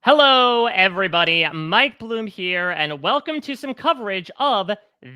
Hello, everybody. Mike Bloom here, and welcome to some coverage of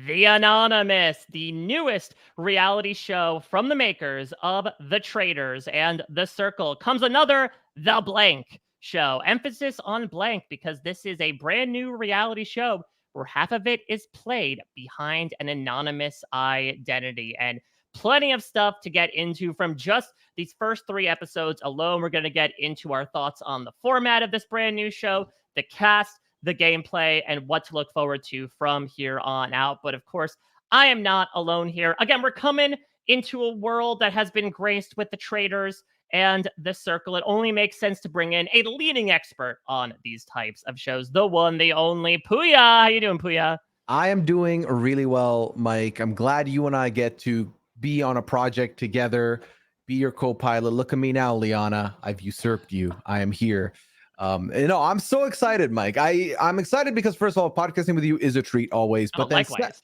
The Anonymous, the newest reality show from the makers of The Traitors and The Circle. Comes another The Blank show. Emphasis on blank because this is a brand new reality show where half of it is played behind an anonymous identity. And plenty of stuff to get into from just these first three episodes alone. We're going to get into our thoughts on the format of this brand new show, the cast, the gameplay, and what to look forward to from here on out. But of course, I am not alone here. Again, we're coming into a world that has been graced with the traitors and the circle. It only makes sense to bring in a leading expert on these types of shows, the one, the only Pooya. How you doing, Pooya? I am doing really well, Mike. I'm glad you and I get to be on a project together, be your co-pilot. Look at me now, Liana. I've usurped you. I am here. I'm so excited, Mike. I'm excited because first of all, podcasting with you is a treat always. But then, Likewise.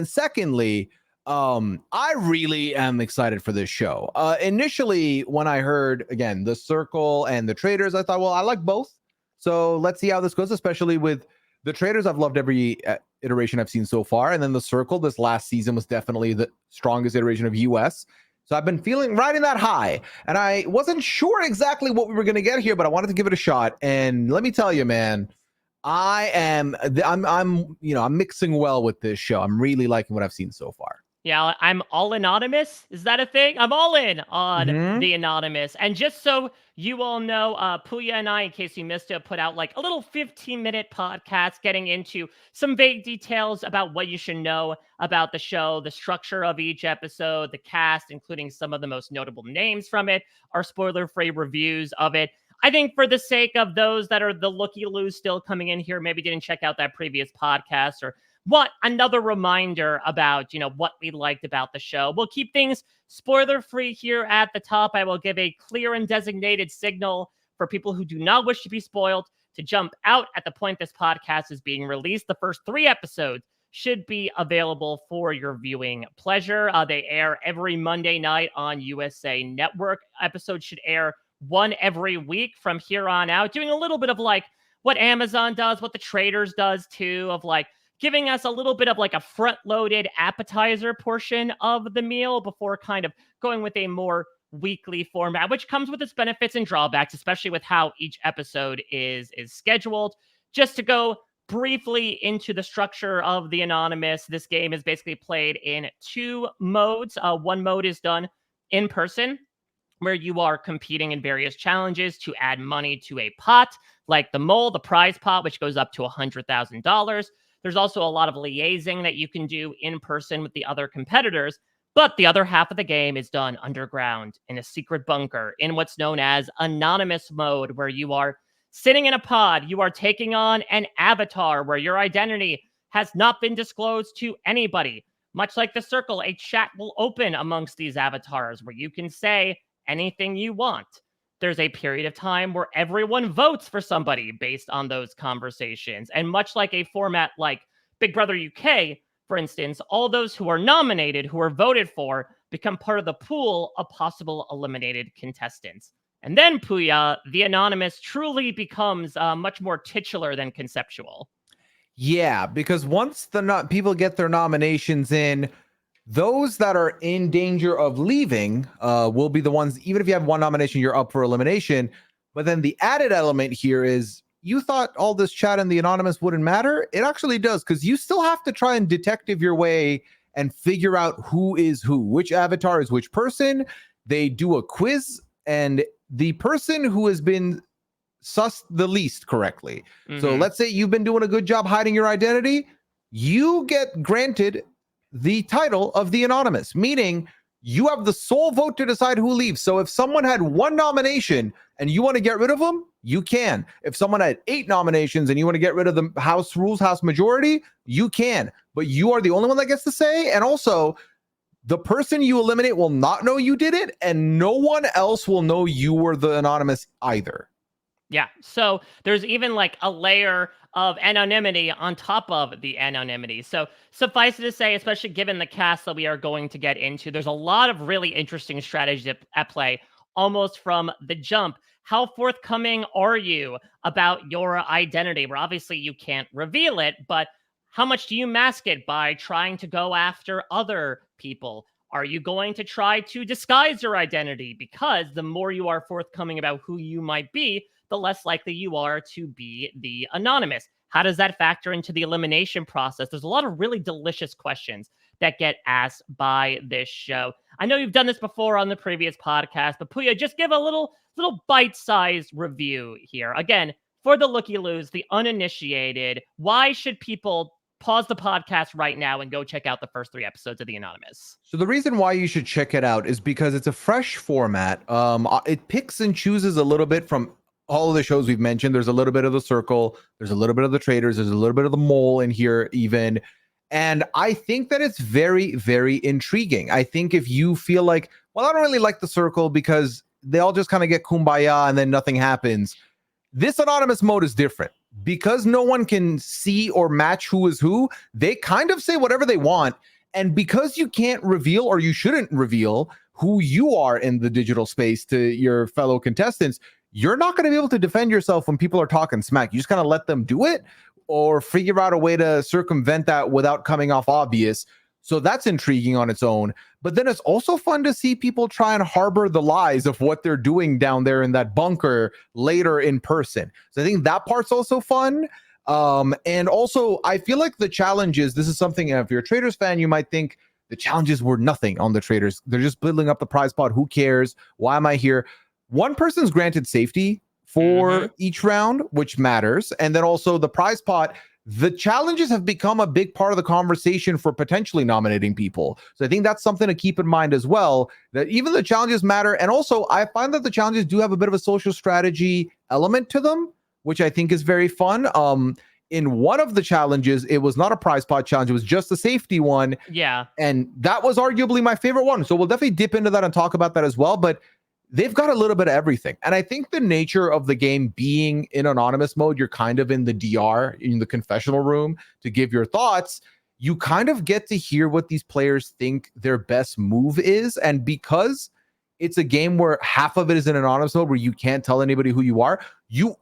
secondly, I really am excited for this show. Initially, when I heard again the Circle and the Traitors, I thought, well, I like both. So let's see how this goes, especially with the Traitors. I've loved every iteration I've seen so far, and then the Circle this last season was definitely the strongest iteration of US. So I've been riding that high, and I wasn't sure exactly what we were going to get here, but I wanted to give it a shot. And let me tell you, man, I'm mixing well with this show. I'm really liking what I've seen so far. Yeah, I'm all anonymous. Is that a thing? I'm all in on the anonymous. And just so you all know, Pooya and I, in case you missed it, put out like a little 15-minute podcast getting into some vague details about what you should know about the show, the structure of each episode, the cast, including some of the most notable names from it, our spoiler-free reviews of it. I think for the sake of those that are the looky-loos still coming in here, maybe didn't check out that previous podcast or what another reminder about, what we liked about the show. We'll keep things spoiler free here at the top. I will give a clear and designated signal for people who do not wish to be spoiled to jump out at the point this podcast is being released. The first three episodes should be available for your viewing pleasure. They air every Monday night on USA Network. Episodes should air one every week from here on out, doing a little bit of like what Amazon does, what the Traitors does too, of like giving us a little bit of like a front-loaded appetizer portion of the meal before kind of going with a more weekly format, which comes with its benefits and drawbacks, especially with how each episode is scheduled. Just to go briefly into the structure of the Anonymous, this game is basically played in two modes. One mode is done in person, where you are competing in various challenges to add money to a pot, like the mole, the prize pot, which goes up to $100,000. There's also a lot of liaising that you can do in person with the other competitors, but the other half of the game is done underground in a secret bunker in what's known as anonymous mode, where you are sitting in a pod, you are taking on an avatar where your identity has not been disclosed to anybody. Much like the Circle, a chat will open amongst these avatars where you can say anything you want. There's a period of time where everyone votes for somebody based on those conversations. And much like a format like Big Brother UK, for instance, all those who are nominated, who are voted for, become part of the pool of possible eliminated contestants. And then, Pooya, the Anonymous truly becomes much more titular than conceptual. Yeah, because once people get their nominations in, those that are in danger of leaving will be the ones, even if you have one nomination, you're up for elimination. But then the added element here is you thought all this chat in the Anonymous wouldn't matter. It actually does, because you still have to try and detective your way and figure out who is who, which avatar is which person. They do a quiz, and the person who has been sussed the least correctly. So let's say you've been doing a good job hiding your identity. You get granted the title of the Anonymous, meaning you have the sole vote to decide who leaves. So if someone had one nomination and you want to get rid of them, you can. If someone had 8 nominations and you want to get rid of the House rules, House majority, you can. But you are the only one that gets to say. And also, the person you eliminate will not know you did it, and no one else will know you were the Anonymous either. Yeah, so there's even like a layer of anonymity on top of the anonymity. So suffice it to say, especially given the cast that we are going to get into, there's a lot of really interesting strategies at play almost from the jump. How forthcoming are you about your identity? Where obviously you can't reveal it, but how much do you mask it by trying to go after other people? Are you going to try to disguise your identity? Because the more you are forthcoming about who you might be, the less likely you are to be the anonymous. How does that factor into the elimination process? There's a lot of really delicious questions that get asked by this show. I know you've done this before on the previous podcast, but Pooya, just give a little bite-sized review here. Again, for the looky-loos, the uninitiated, why should people pause the podcast right now and go check out the first 3 episodes of The Anonymous? So the reason why you should check it out is because it's a fresh format. It picks and chooses a little bit from all of the shows we've mentioned. There's a little bit of The Circle, there's a little bit of The Traitors, there's a little bit of The Mole in here even. And I think that it's very, very intriguing. I think if you feel like, well, I don't really like The Circle because they all just kind of get kumbaya and then nothing happens. This anonymous mode is different. Because no one can see or match who is who, they kind of say whatever they want. And because you can't reveal, or you shouldn't reveal, who you are in the digital space to your fellow contestants, you're not going to be able to defend yourself when people are talking smack. You just kind of let them do it or figure out a way to circumvent that without coming off obvious. So that's intriguing on its own. But then it's also fun to see people try and harbor the lies of what they're doing down there in that bunker later in person. So I think that part's also fun. And also, I feel like the challenges, this is something, if you're a Traitors fan, you might think the challenges were nothing on the Traitors. They're just building up the prize pot. Who cares? Why am I here? One person's granted safety for each round, which matters. And then also the prize pot, the challenges have become a big part of the conversation for potentially nominating people. So I think that's something to keep in mind as well, that even the challenges matter. And also, I find that the challenges do have a bit of a social strategy element to them, which I think is very fun. In one of the challenges, it was not a prize pot challenge. It was just a safety one. Yeah. And that was arguably my favorite one. So we'll definitely dip into that and talk about that as well. But they've got a little bit of everything. And I think the nature of the game being in anonymous mode, you're kind of in the DR, in the confessional room to give your thoughts. You kind of get to hear what these players think their best move is. And because it's a game where half of it is in anonymous mode, where you can't tell anybody who you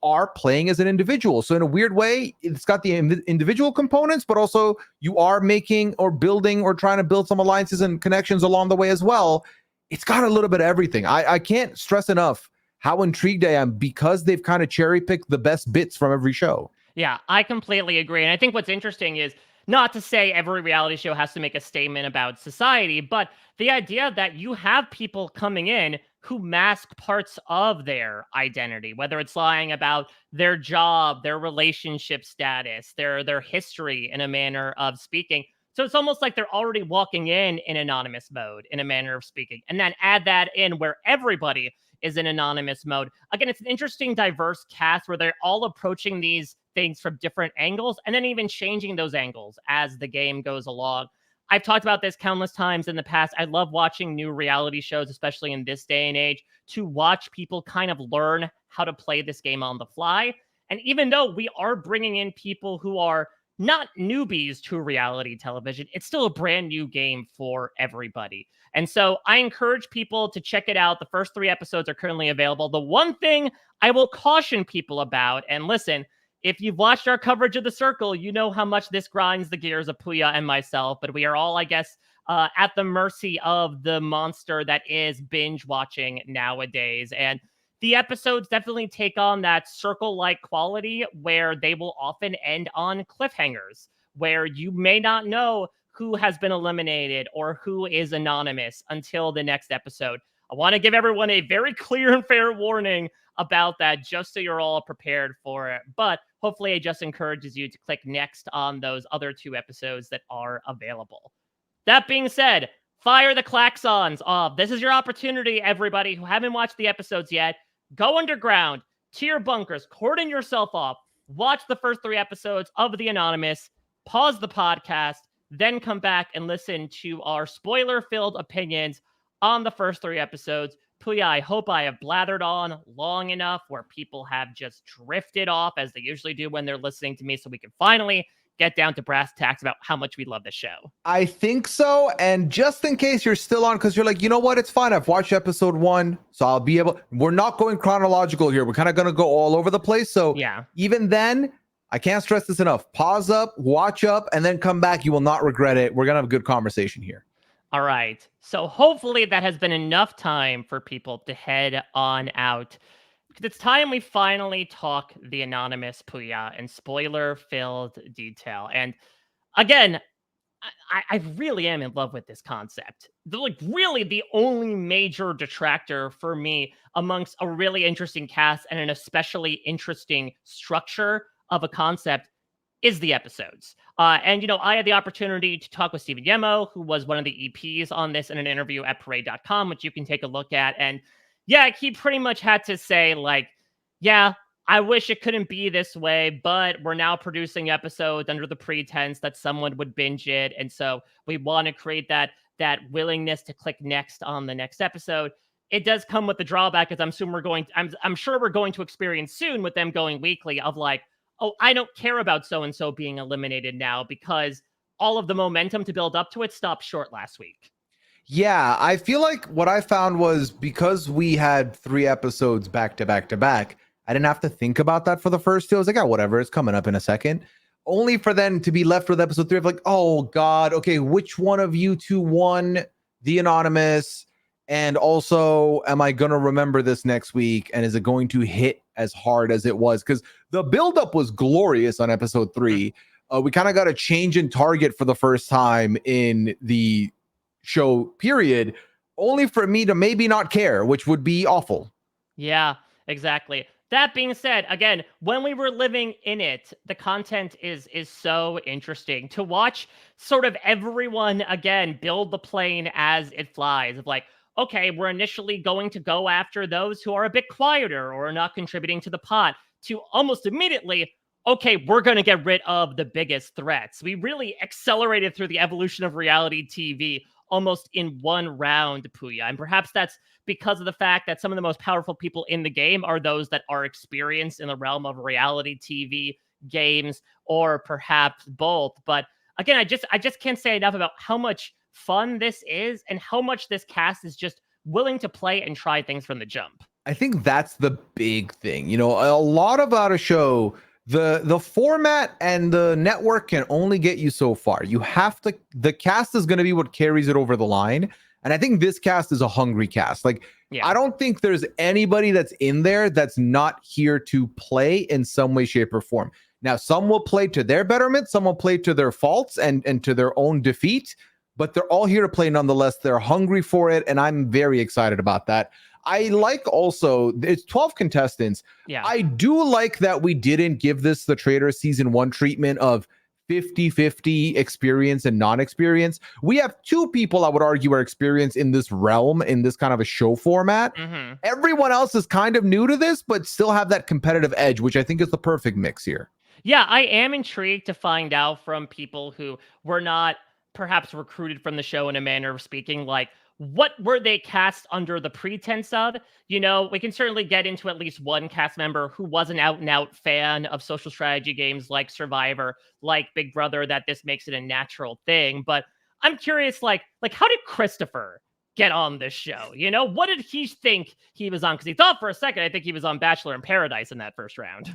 are playing as an individual. So in a weird way, it's got the individual components, but also you are making or building or trying to build some alliances and connections along the way as well. It's got a little bit of everything. I can't stress enough how intrigued I am because they've kind of cherry picked the best bits from every show. Yeah, I completely agree. And I think what's interesting is not to say every reality show has to make a statement about society, but the idea that you have people coming in who mask parts of their identity, whether it's lying about their job, their relationship status, their history in a manner of speaking. So it's almost like they're already walking in anonymous mode, in a manner of speaking, and then add that in where everybody is in anonymous mode. Again, it's an interesting, diverse cast where they're all approaching these things from different angles and then even changing those angles as the game goes along. I've talked about this countless times in the past. I love watching new reality shows, especially in this day and age, to watch people kind of learn how to play this game on the fly. And even though we are bringing in people who are not newbies to reality television, it's still a brand new game for everybody. And so I encourage people to check it out. The first 3 episodes are currently available. The one thing I will caution people about, and listen, if you've watched our coverage of The Circle, you know how much this grinds the gears of Pooya and myself, but we are all, I guess, at the mercy of the monster that is binge watching nowadays. And the episodes definitely take on that Circle-like quality where they will often end on cliffhangers, where you may not know who has been eliminated or who is anonymous until the next episode. I want to give everyone a very clear and fair warning about that, just so you're all prepared for it. But hopefully it just encourages you to click next on those other 2 episodes that are available. That being said, fire the klaxons off. This is your opportunity, everybody who haven't watched the episodes yet. Go underground to your bunkers, cordon yourself off, watch the first 3 episodes of The Anonymous, pause the podcast, then come back and listen to our spoiler-filled opinions on the first 3 episodes. Pooya, I hope I have blathered on long enough where people have just drifted off, as they usually do when they're listening to me, so we can finally get down to brass tacks about how much we love the show. I think so. And just in case you're still on, because you're like, you know what? It's fine. I've watched episode 1, so I'll be able. We're not going chronological here. We're kind of going to go all over the place. So yeah, even then, I can't stress this enough. Pause up, watch up, and then come back. You will not regret it. We're going to have a good conversation here. All right. So hopefully that has been enough time for people to head on out. It's time we finally talk the Anonymous Pooya in spoiler-filled detail. And again, I really am in love with this concept. Like, really, the only major detractor for me amongst a really interesting cast and an especially interesting structure of a concept is the episodes. And, I had the opportunity to talk with Stephen Yemo, who was one of the EPs on this in an interview at parade.com, which you can take a look at. And yeah, he pretty much had to say, like, yeah, I wish it couldn't be this way, but we're now producing episodes under the pretense that someone would binge it. And so we want to create that willingness to click next on the next episode. It does come with the drawback, as I'm sure we're going to experience soon with them going weekly, of like, oh, I don't care about so-and-so being eliminated now because all of the momentum to build up to it stopped short last week. Yeah, I feel like what I found was because we had 3 episodes back to back to back, I didn't have to think about that for the first 2. I was like, oh, whatever, it's coming up in a second. Only for then to be left with episode 3 of like, oh God, okay, which one of you two won the Anonymous? And also, am I going to remember this next week? And is it going to hit as hard as it was? Because the buildup was glorious on episode 3. We kind of got a change in target for the first time in the show period, only for me to maybe not care, which would be awful. Yeah, exactly. That being said, again, when we were living in it, the content is so interesting to watch. Sort of everyone again build the plane as it flies. Of like, okay, we're initially going to go after those who are a bit quieter or are not contributing to the pot. To almost immediately, okay, we're going to get rid of the biggest threats. We really accelerated through the evolution of reality TV almost in one round, Pooya, and perhaps that's because of the fact that some of the most powerful people in the game are those that are experienced in the realm of reality TV, games, or perhaps both. But again, I just can't say enough about how much fun this is and how much this cast is just willing to play and try things from the jump. I think that's the big thing. A lot about a show, the format and the network can only get you so far. The cast is going to be what carries it over the line. And I think this cast is a hungry cast. Like, yeah. I don't think there's anybody that's in there that's not here to play in some way, shape, or form. Now, some will play to their betterment, some will play to their faults and to their own defeat, but they're all here to play nonetheless. They're hungry for it, and I'm very excited about that. I like also, it's 12 contestants. Yeah. I do like that we didn't give this the Traitors season 1 treatment of 50-50 experience and non-experience. We have 2 people I would argue are experienced in this realm, in this kind of a show format. Mm-hmm. Everyone else is kind of new to this, but still have that competitive edge, which I think is the perfect mix here. Yeah, I am intrigued to find out from people who were not perhaps recruited from the show in a manner of speaking, like, what were they cast under the pretense of? We can certainly get into at least one cast member who was an out-and-out fan of social strategy games like Survivor, like Big Brother, that this makes it a natural thing. But I'm curious, like how did Christopher get on this show? What did he think he was on? Because he thought for a second, I think he was on Bachelor in Paradise in that first round.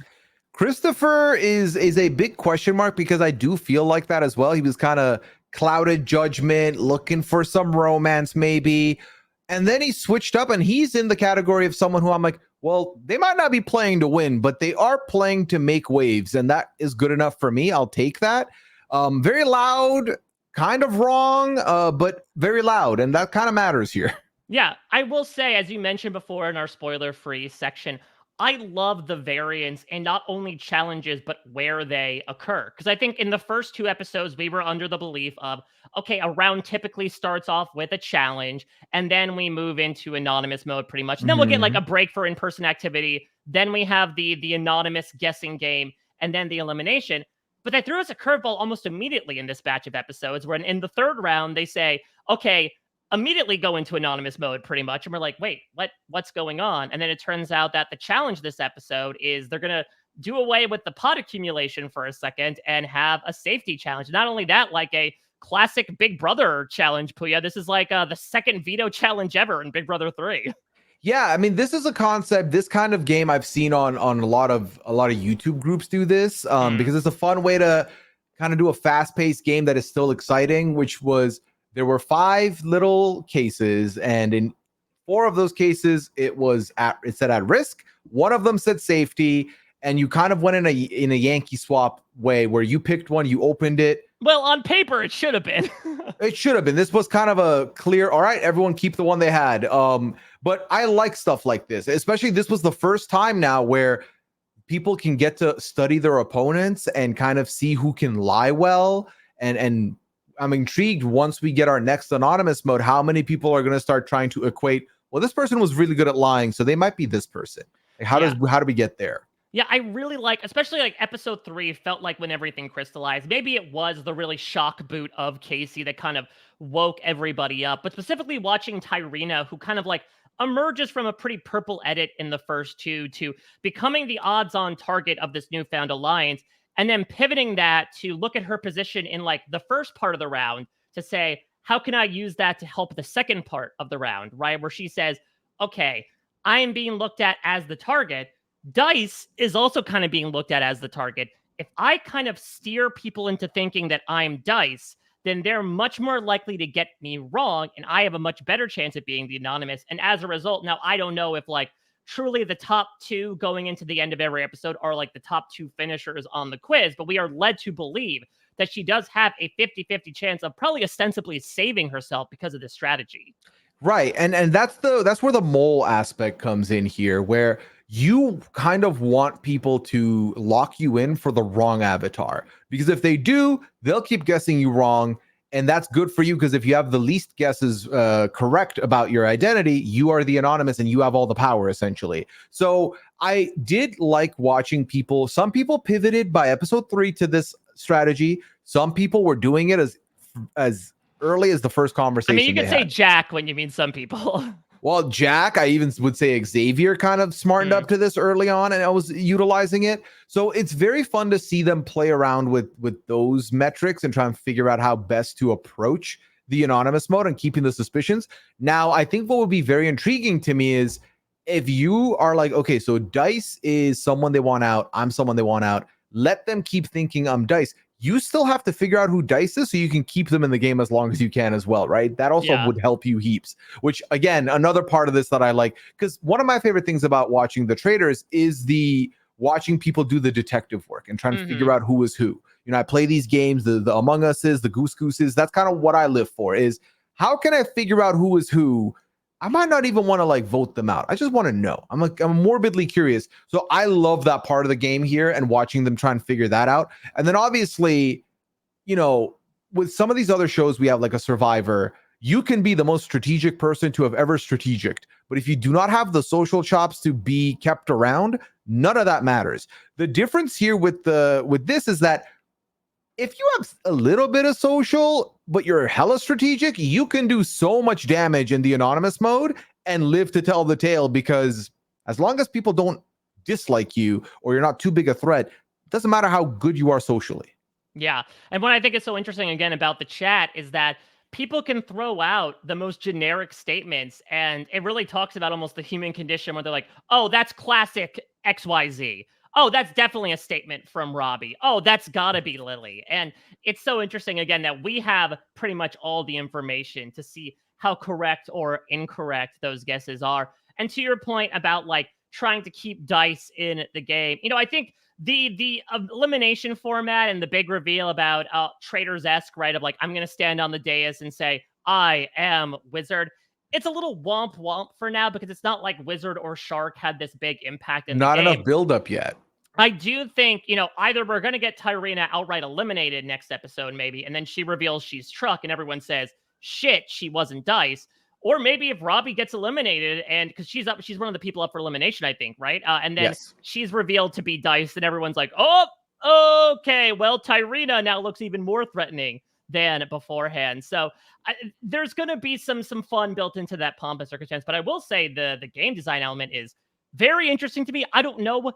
Christopher is a big question mark because I do feel like that as well. He was kind of clouded judgment, looking for some romance maybe. And then he switched up and he's in the category of someone who I'm like, well, they might not be playing to win, but they are playing to make waves. And that is good enough for me. I'll take that. Very loud, kind of wrong, but very loud. And that kind of matters here. Yeah, I will say, as you mentioned before in our spoiler-free section, I love the variance and not only challenges, but where they occur. Because I think in the first 2 episodes, we were under the belief of, okay, a round typically starts off with a challenge, and then we move into anonymous mode pretty much. And then we'll get like a break for in-person activity. Then we have the anonymous guessing game, and then the elimination. But they threw us a curveball almost immediately in this batch of episodes, where in the 3rd round, they say, okay, immediately go into anonymous mode pretty much. And we're like, wait, what's going on? And then it turns out that the challenge this episode is they're going to do away with the pot accumulation for a second and have a safety challenge. Not only that, like a classic Big Brother challenge, Pooya. This is like the second veto challenge ever in Big Brother 3. Yeah, I mean, this is a concept, this kind of game I've seen on a lot of YouTube groups do this, because it's a fun way to kind of do a fast-paced game that is still exciting, which was there were 5 little cases, and in 4 of those cases it said at risk. One of them said safety, and you kind of went in a Yankee swap way where you picked one, you opened it. Well, on paper, it should have been. It should have been. This was kind of a clear, all right, everyone keep the one they had. But I like stuff like this, especially this was the first time now where people can get to study their opponents and kind of see who can lie well. And I'm intrigued once we get our next anonymous mode, how many people are going to start trying to equate, well, this person was really good at lying, so they might be this person. Like, how do we get there? Yeah, I really like, especially like episode 3 felt like when everything crystallized. Maybe it was the really shock boot of Casey that kind of woke everybody up, but specifically watching Tyrina, who kind of like emerges from a pretty purple edit in the first 2 to becoming the odds-on target of this newfound alliance, and then pivoting that to look at her position in like the first part of the round to say, how can I use that to help the second part of the round, right? Where she says, okay, I am being looked at as the target. Dice is also kind of being looked at as the target. If I kind of steer people into thinking that I'm Dice, then they're much more likely to get me wrong, and I have a much better chance at being the anonymous. And as a result, now I don't know if like truly the top 2 going into the end of every episode are like the top 2 finishers on the quiz, but we are led to believe that she does have a 50-50 chance of probably ostensibly saving herself because of this strategy. Right. And that's where the mole aspect comes in here, where you kind of want people to lock you in for the wrong avatar, because if they do, they'll keep guessing you wrong. And that's good for you, because if you have the least guesses correct about your identity, you are the anonymous and you have all the power, essentially. So I did like watching people. Some people pivoted by episode 3 to this strategy. Some people were doing it as early as the first conversation. I mean, you could say Jack when you mean some people. Well, Jack, I even would say Xavier kind of smartened up to this early on, and I was utilizing it. So it's very fun to see them play around with those metrics and try and figure out how best to approach the anonymous mode and keeping the suspicions. Now, I think what would be very intriguing to me is if you are like, okay, so Dice is someone they want out, I'm someone they want out, let them keep thinking I'm Dice. You still have to figure out who Dice is so you can keep them in the game as long as you can as well, right? That also would help you heaps, which again, another part of this that I like, because one of my favorite things about watching the traitors is the watching people do the detective work and trying to figure out who is who. You know, I play these games, the Among Us's, the Goose Gooses. That's kind of what I live for, is how can I figure out who is who? I might not even want to like vote them out. I just want to know. I'm morbidly curious. So I love that part of the game here and watching them try and figure that out. And then obviously, you know, with some of these other shows, we have like a Survivor. You can be the most strategic person to have ever strategic, but if you do not have the social chops to be kept around, none of that matters. The difference here with this is that if you have a little bit of social, but you're hella strategic, you can do so much damage in the anonymous mode and live to tell the tale, because as long as people don't dislike you or you're not too big a threat, it doesn't matter how good you are socially. Yeah. And what I think is so interesting, again, about the chat is that people can throw out the most generic statements, and it really talks about almost the human condition where they're like, oh, that's classic XYZ. Oh, that's definitely a statement from Robbie. Oh, that's gotta be Lily. And it's so interesting, again, that we have pretty much all the information to see how correct or incorrect those guesses are. And to your point about like trying to keep Dice in the game, you know, I think the elimination format and the big reveal about traitors-esque, right, of like, I'm gonna stand on the dais and say I am Wizard, it's a little womp womp for now, because it's not like Wizard or Shark had this big impact in the game. Not enough build up yet. I do think, you know, either we're going to get Tyrina outright eliminated next episode, maybe, and then she reveals she's Truck and everyone says, shit, she wasn't Dice. Or maybe if Robbie gets eliminated, and because she's one of the people up for elimination, I think, right? And then she's revealed to be Dice, and everyone's like, oh, okay, well, Tyrina now looks even more threatening than beforehand. So there's going to be some fun built into that pomp and circumstance. But I will say the game design element is very interesting to me. I don't know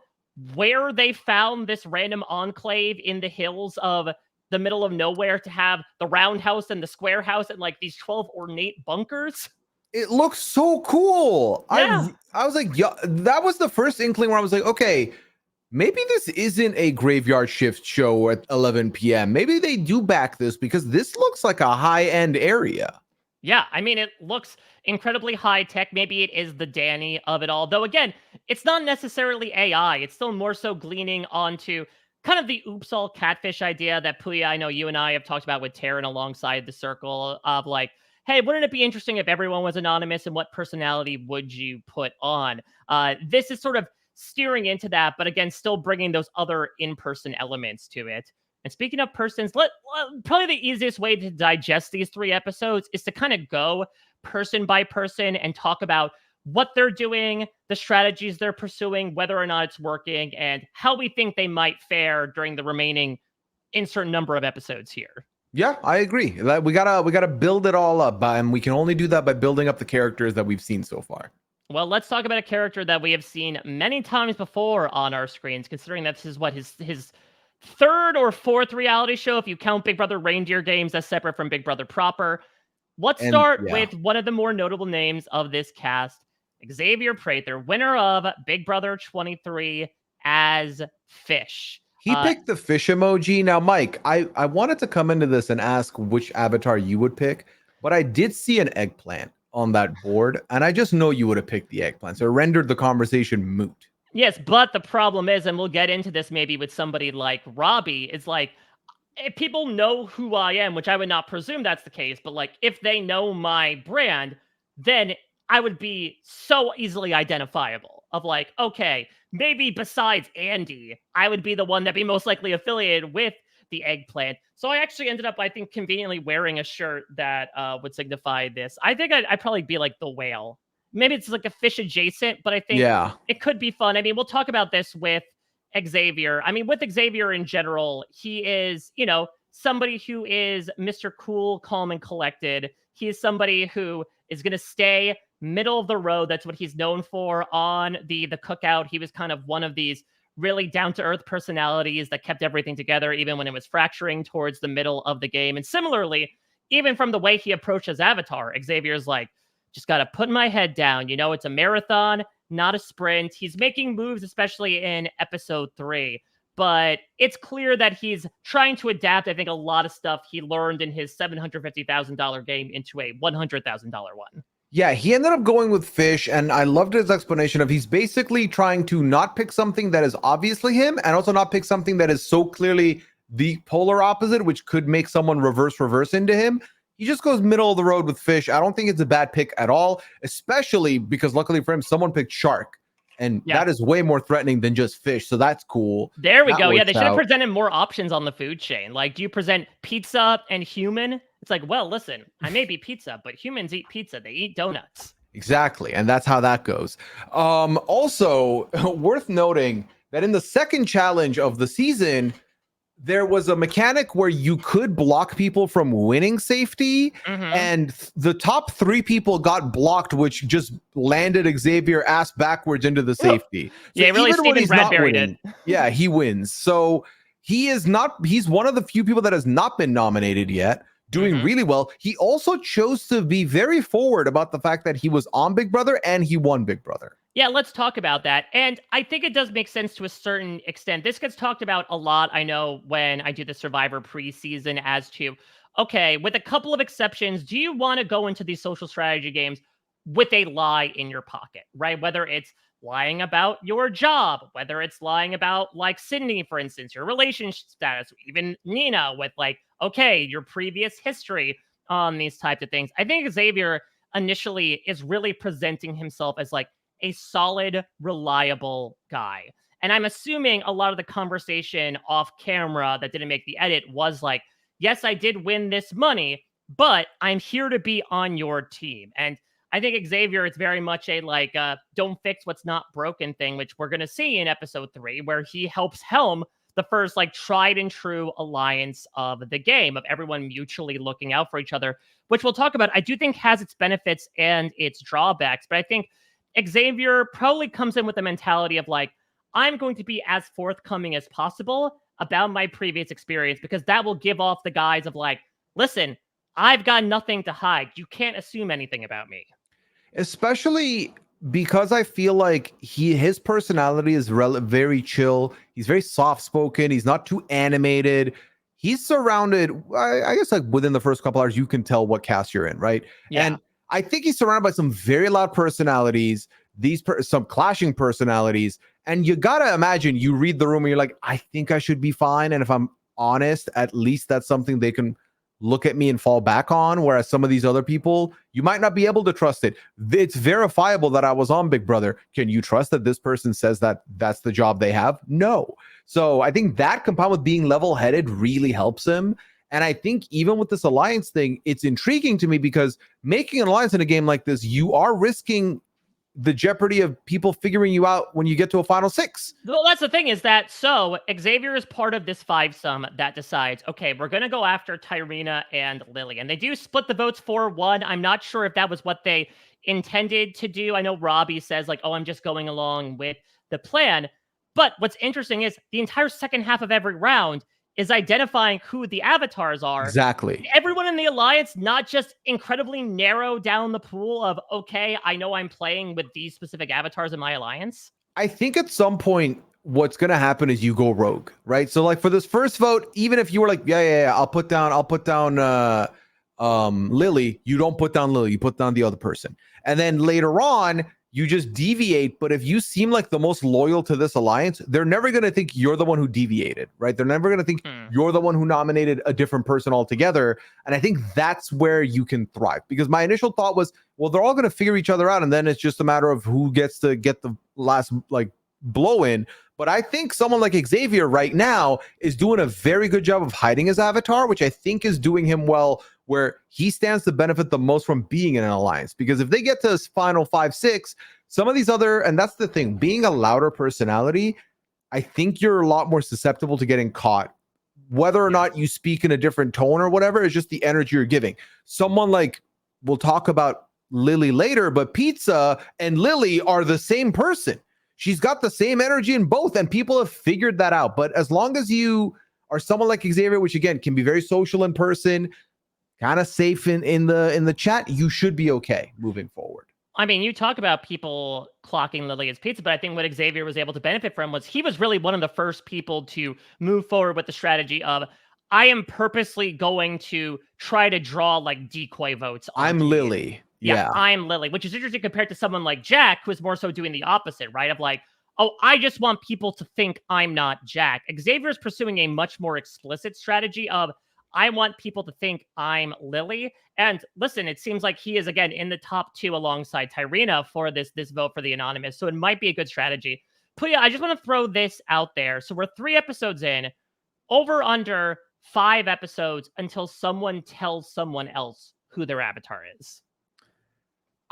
where they found this random enclave in the hills of the middle of nowhere to have the roundhouse and the square house and like these 12 ornate bunkers. It looks so cool. Yeah. I was like, yeah, that was the first inkling where I was like, okay, maybe this isn't a graveyard shift show at 11 p.m. Maybe they do back this because this looks like a high-end area. Yeah, I mean, it looks incredibly high tech. Maybe it is the Danny of it all. Though, again, it's not necessarily AI. It's still more so gleaning onto kind of the oops all catfish idea that Pooya, I know you and I have talked about with Terran alongside the circle of like, hey, wouldn't it be interesting if everyone was anonymous and what personality would you put on? This is sort of steering into that, but again, still bringing those other in-person elements to it. And speaking of persons, probably the easiest way to digest these 3 episodes is to kind of go person by person and talk about what they're doing, the strategies they're pursuing, whether or not it's working, and how we think they might fare during the remaining insert number of episodes here. Yeah, I agree. We gotta build it all up, and we can only do that by building up the characters that we've seen so far. Well, let's talk about a character that we have seen many times before on our screens, considering that this is what his third or fourth reality show, if you count Big Brother Reindeer Games as separate from Big Brother proper. Let's start with one of the more notable names of this cast, Xavier Prather, winner of Big Brother 23 as Fish. He picked the fish emoji. Now, Mike, I wanted to come into this and ask which avatar you would pick, but I did see an eggplant on that board, and I just know you would have picked the eggplant, so it rendered the conversation moot. Yes, but the problem is, and we'll get into this maybe with somebody like Robbie, is like, if people know who I am, which I would not presume that's the case, but like, if they know my brand, then I would be so easily identifiable of like, okay, maybe besides Andy, I would be the one that'd be most likely affiliated with the eggplant. So I actually ended up, I think, conveniently wearing a shirt that would signify this. I think I'd probably be like the whale. Maybe it's like a fish adjacent, but I think it could be fun. I mean, we'll talk about this with Xavier. I mean, with Xavier in general, he is, you know, somebody who is Mr. Cool, calm, and collected. He is somebody who is going to stay middle of the road. That's what he's known for on the cookout. He was kind of one of these really down-to-earth personalities that kept everything together, even when it was fracturing towards the middle of the game. And similarly, even from the way he approaches Avatar, Xavier's like, just got to put my head down. You know, it's a marathon, not a sprint. He's making moves, especially in episode 3. But it's clear that he's trying to adapt, I think, a lot of stuff he learned in his $750,000 game into a $100,000 one. Yeah, he ended up going with fish, and I loved his explanation of he's basically trying to not pick something that is obviously him and also not pick something that is so clearly the polar opposite, which could make someone reverse into him. He just goes middle of the road with fish. I don't think it's a bad pick at all, especially because luckily for him, someone picked shark. And that is way more threatening than just fish. So that's cool. There we go. Yeah, they should have presented more options on the food chain. Like, do you present pizza and human? It's like, well, listen, I may be pizza, but humans eat pizza. They eat donuts. Exactly. And that's how that goes. Also, worth noting that in the second challenge of the season, there was a mechanic where you could block people from winning safety, and the top 3 people got blocked, which just landed Xavier ass backwards into the safety. So yeah, really, Steven Bradbury did. Yeah, he wins. So he's one of the few people that has not been nominated yet, doing really well. He also chose to be very forward about the fact that he was on Big Brother and he won Big Brother. Yeah, let's talk about that. And I think it does make sense to a certain extent. This gets talked about a lot, I know, when I do the Survivor preseason as to, okay, with a couple of exceptions, do you want to go into these social strategy games with a lie in your pocket, right? Whether it's lying about your job, whether it's lying about, like, Sydney, for instance, your relationship status, even Nina with, like, okay, your previous history on these types of things. I think Xavier initially is really presenting himself as, like, a solid, reliable guy. And I'm assuming a lot of the conversation off camera that didn't make the edit was like, yes, I did win this money, but I'm here to be on your team. And I think Xavier is very much a like, don't fix what's not broken thing, which we're going to see in episode 3, where he helps helm the first like tried and true alliance of the game, of everyone mutually looking out for each other, which we'll talk about. I do think has its benefits and its drawbacks, but I think Xavier probably comes in with the mentality of like, I'm going to be as forthcoming as possible about my previous experience, because that will give off the guise of like, listen, I've got nothing to hide. You can't assume anything about me. Especially because I feel like his personality is very chill. He's very soft spoken. He's not too animated. He's surrounded. I guess like within the first couple hours, you can tell what cast you're in, right? Yeah. And I think he's surrounded by some very loud personalities. Some clashing personalities, and you gotta imagine you read the room and you're like, I think I should be fine. And if I'm honest, at least that's something they can look at me and fall back on. Whereas some of these other people, you might not be able to trust it. It's verifiable that I was on Big Brother. Can you trust that this person says that that's the job they have? No. So I think that combined with being level-headed really helps him. And I think even with this alliance thing, it's intriguing to me because making an alliance in a game like this, you are risking the jeopardy of people figuring you out when you get to a final 6. Well, that's the thing is that, so Xavier is part of this 5-sum that decides, okay, we're going to go after Tyrina and Lily. And they do split the votes 4-1. I'm not sure if that was what they intended to do. I know Robbie says like, oh, I'm just going along with the plan. But what's interesting is the entire second half of every round is identifying who the avatars are. Exactly. Everyone in the alliance not just incredibly narrow down the pool of, okay, I know I'm playing with these specific avatars in my alliance. I think at some point what's going to happen is you go rogue, right? So like for this first vote, even if you were like, yeah, I'll put down Lily, you don't put down Lily, you put down the other person. And then later on, you just deviate. But if you seem like the most loyal to this alliance, they're never going to think you're the one who deviated, right? They're never going to think you're the one who nominated a different person altogether. And I think that's where you can thrive, because my initial thought was, well, they're all going to figure each other out. And then it's just a matter of who gets to get the last like blow in. But I think someone like Xavier right now is doing a very good job of hiding his avatar, which I think is doing him well, where he stands to benefit the most from being in an alliance. Because if they get to his final 5-6, some of these other, and that's the thing, being a louder personality, I think you're a lot more susceptible to getting caught. Whether or not you speak in a different tone or whatever, is just the energy you're giving. Someone like, we'll talk about Lily later, but Pizza and Lily are the same person. She's got the same energy in both, and people have figured that out. But as long as you are someone like Xavier, which again can be very social in person, kind of safe in the chat, you should be okay moving forward. I mean, you talk about people clocking Lily as Pizza, but I think what Xavier was able to benefit from was he was really one of the first people to move forward with the strategy of, I am purposely going to try to draw like decoy votes. I'm Lily. Yeah, I'm Lily, which is interesting compared to someone like Jack, who's more so doing the opposite, right? Of like, oh, I just want people to think I'm not Jack. Xavier's pursuing a much more explicit strategy of, I want people to think I'm Lily. And listen, it seems like he is, again, in the top 2 alongside Tyrina for this vote for the Anonymous. So it might be a good strategy. Pooya, I just want to throw this out there. So we're 3 episodes in, over under 5 episodes until someone tells someone else who their avatar is.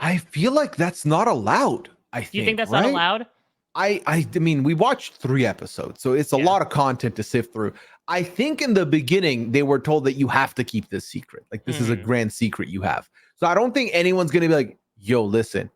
I feel like that's not allowed. Do you think that's not allowed? I mean, we watched 3 episodes, so it's a lot of content to sift through. I think in the beginning, they were told that you have to keep this secret. Like, this is a grand secret you have. So I don't think anyone's going to be like, yo, listen,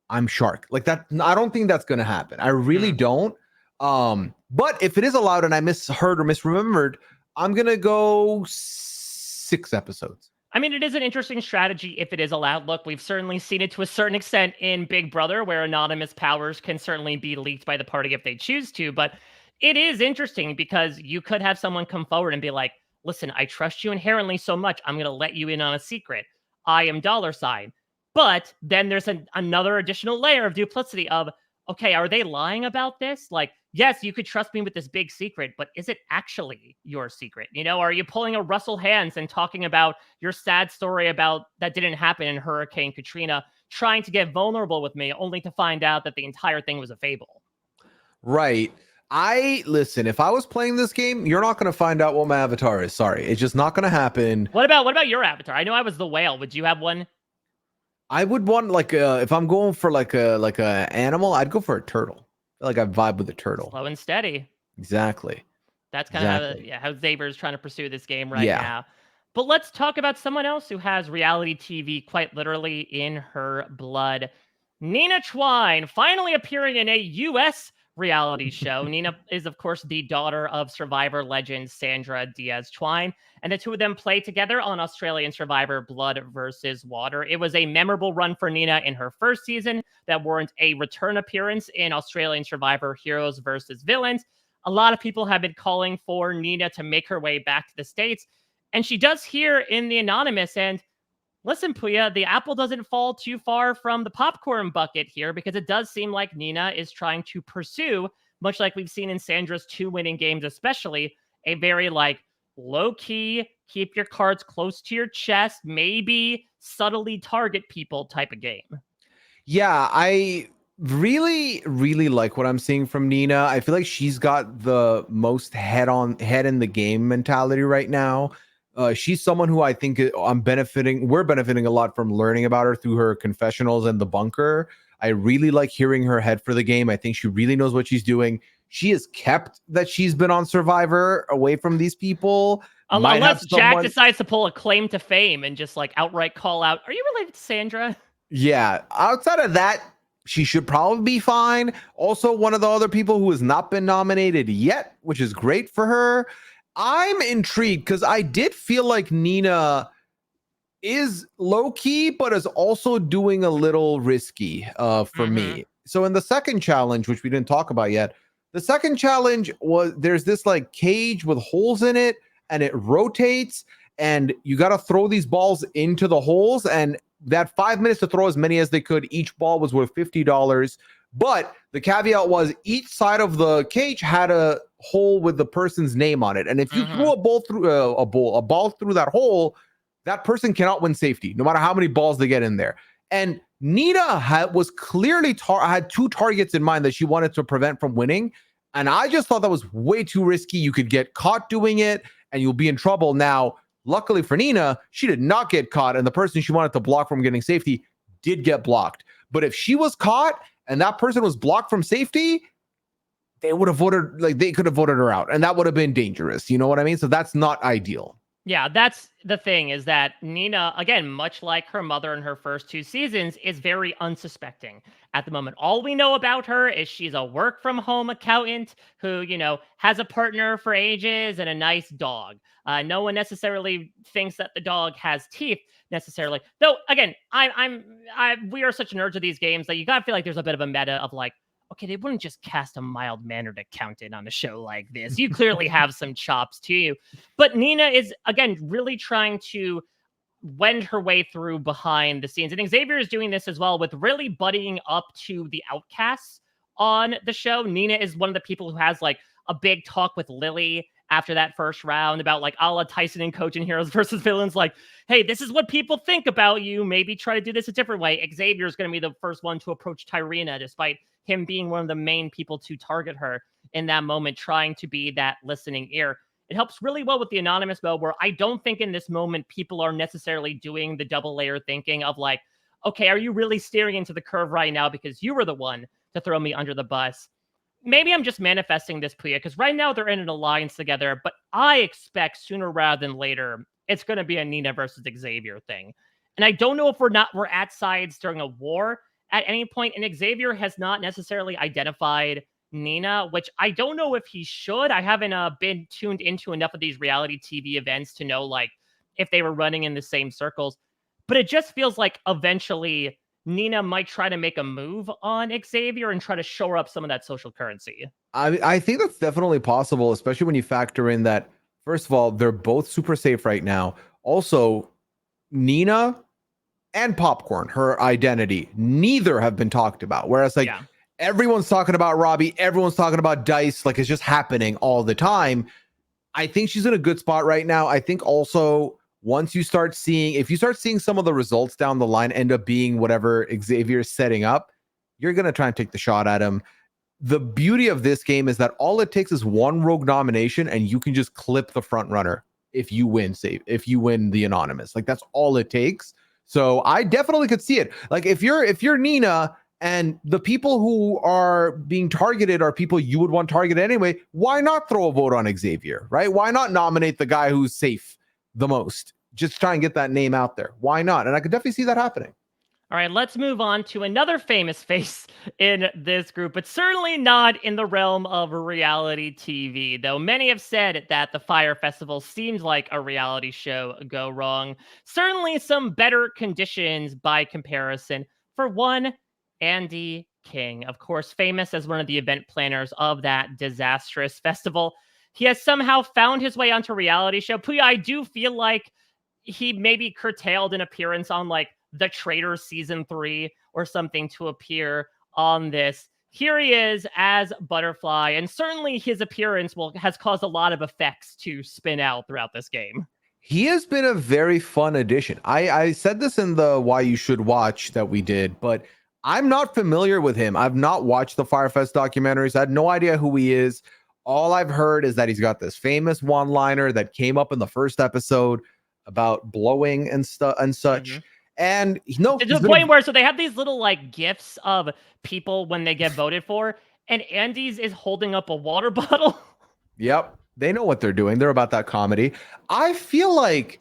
I'm Shark. Like that. I don't think that's going to happen. I really don't. But if it is allowed and I misheard or misremembered, I'm going to go 6 episodes. I mean, it is an interesting strategy if it is allowed. Look, we've certainly seen it to a certain extent in Big Brother, where anonymous powers can certainly be leaked by the party if they choose to. But it is interesting because you could have someone come forward and be like, listen, I trust you inherently so much, I'm going to let you in on a secret. I am $. But then there's another additional layer of duplicity of, okay, are they lying about this? Like, yes, you could trust me with this big secret, but is it actually your secret? You know, are you pulling a Russell Hands and talking about your sad story about that didn't happen in Hurricane Katrina, trying to get vulnerable with me only to find out that the entire thing was a fable? Right. Listen, if I was playing this game, you're not going to find out what my avatar is. Sorry. It's just not going to happen. What about your avatar? I know I was the whale. Would you have one? I would want like if I'm going for like a animal, I'd go for a turtle. I feel like I vibe with a turtle. Slow and steady. Exactly. That's kind of how Xavier is trying to pursue this game right now. But let's talk about someone else who has reality TV quite literally in her blood. Nina Twine finally appearing in a U.S. reality show. Nina is, of course, the daughter of Survivor legend Sandra Diaz-Twine, and the two of them play together on Australian Survivor Blood versus Water. It was a memorable run for Nina in her first season that warrants a return appearance in Australian Survivor Heroes versus Villains. A lot of people have been calling for Nina to make her way back to the States, and she does here in the Anonymous. And listen, Pooya, the apple doesn't fall too far from the popcorn bucket here, because it does seem like Nina is trying to pursue, much like we've seen in Sandra's 2 winning games, especially, a very like low key, keep your cards close to your chest, maybe subtly target people type of game. Yeah, I really like what I'm seeing from Nina. I feel like she's got the most head in the game mentality right now. She's someone who I think we're benefiting a lot from learning about her through her confessionals and the bunker. I really like hearing her head for the game. I think she really knows what she's doing. She has kept that she's been on Survivor away from these people. Unless Jack decides to pull a claim to fame and just like outright call out, "Are you related to Sandra?" Yeah, outside of that, she should probably be fine. Also, one of the other people who has not been nominated yet, which is great for her. I'm intrigued because I did feel like Nina is low key, but is also doing a little risky for me. So in the second challenge, which we didn't talk about yet, the second challenge was there's this like cage with holes in it, and it rotates, and you got to throw these balls into the holes, and that 5 minutes to throw as many as they could. Each ball was worth $50. But the caveat was each side of the cage had a hole with the person's name on it. And if you threw a ball through a ball through that hole, that person cannot win safety, no matter how many balls they get in there. And Nina was clearly had 2 targets in mind that she wanted to prevent from winning. And I just thought that was way too risky. You could get caught doing it and you'll be in trouble. Now, luckily for Nina, she did not get caught, and the person she wanted to block from getting safety did get blocked. But if she was caught and that person was blocked from safety, they would have voted, like they could have voted her out, and that would have been dangerous. You know what I mean? So that's not ideal. Yeah, that's the thing, is that Nina, again, much like her mother in her first 2 seasons, is very unsuspecting at the moment. All we know about her is she's a work-from-home accountant who, you know, has a partner for ages and a nice dog. No one necessarily thinks that the dog has teeth necessarily. Though, again, we are such nerds of these games that you gotta feel like there's a bit of a meta of like, okay, they wouldn't just cast a mild-mannered accountant on a show like this. You clearly have some chops to you. But Nina is, again, really trying to wend her way through behind the scenes. And Xavier is doing this as well with really buddying up to the outcasts on the show. Nina is one of the people who has like a big talk with Lily after that first round about like a la Tyson and Coach in Heroes versus Villains. Like, hey, this is what people think about you. Maybe try to do this a different way. Xavier is going to be the first one to approach Tyrina, despite him being one of the main people to target her in that moment, trying to be that listening ear. It helps really well with the Anonymous mode, where I don't think in this moment people are necessarily doing the double layer thinking of like, okay, are you really steering into the curve right now because you were the one to throw me under the bus? Maybe I'm just manifesting this, Pooya, because right now they're in an alliance together, but I expect sooner rather than later, it's going to be a Nina versus Xavier thing. And I don't know if we're at sides during a war at any point, and Xavier has not necessarily identified Nina, which I don't know if he should. I haven't been tuned into enough of these reality TV events to know like if they were running in the same circles, but it just feels like eventually Nina might try to make a move on Xavier and try to shore up some of that social currency. I think that's definitely possible, especially when you factor in that, first of all, they're both super safe right now. Also, Nina and Popcorn, her identity, neither have been talked about. Whereas like everyone's talking about Robbie, everyone's talking about Dice, like it's just happening all the time. I think she's in a good spot right now. I think also once you start seeing, if you start seeing some of the results down the line end up being whatever Xavier's setting up, you're going to try and take the shot at him. The beauty of this game is that all it takes is one rogue nomination and you can just clip the front runner if you win the Anonymous. Like that's all it takes. So I definitely could see it. Like if you're Nina and the people who are being targeted are people you would want targeted anyway, why not throw a vote on Xavier, right? Why not nominate the guy who's safe the most? Just try and get that name out there. Why not? And I could definitely see that happening. All right, let's move on to another famous face in this group, but certainly not in the realm of reality TV, though many have said that the Fire Festival seems like a reality show go wrong. Certainly some better conditions by comparison. For one, Andy King, of course, famous as one of the event planners of that disastrous festival. He has somehow found his way onto a reality show. Pooya, I do feel like he maybe curtailed an appearance on like the Traitors season 3 or something to appear on this. Here he is as Butterfly, and certainly his appearance has caused a lot of effects to spin out throughout this game. He has been a very fun addition. I said this in the Why You Should Watch that we did, but I'm not familiar with him. I've not watched the Firefest documentaries. I had no idea who he is. All I've heard is that he's got this famous one-liner that came up in the first episode about blowing and stuff and such. Mm-hmm. And no, to the point where so they have these little like gifs of people when they get voted for, and Andy's is holding up a water bottle. Yep. They know what they're doing. They're about that comedy. I feel like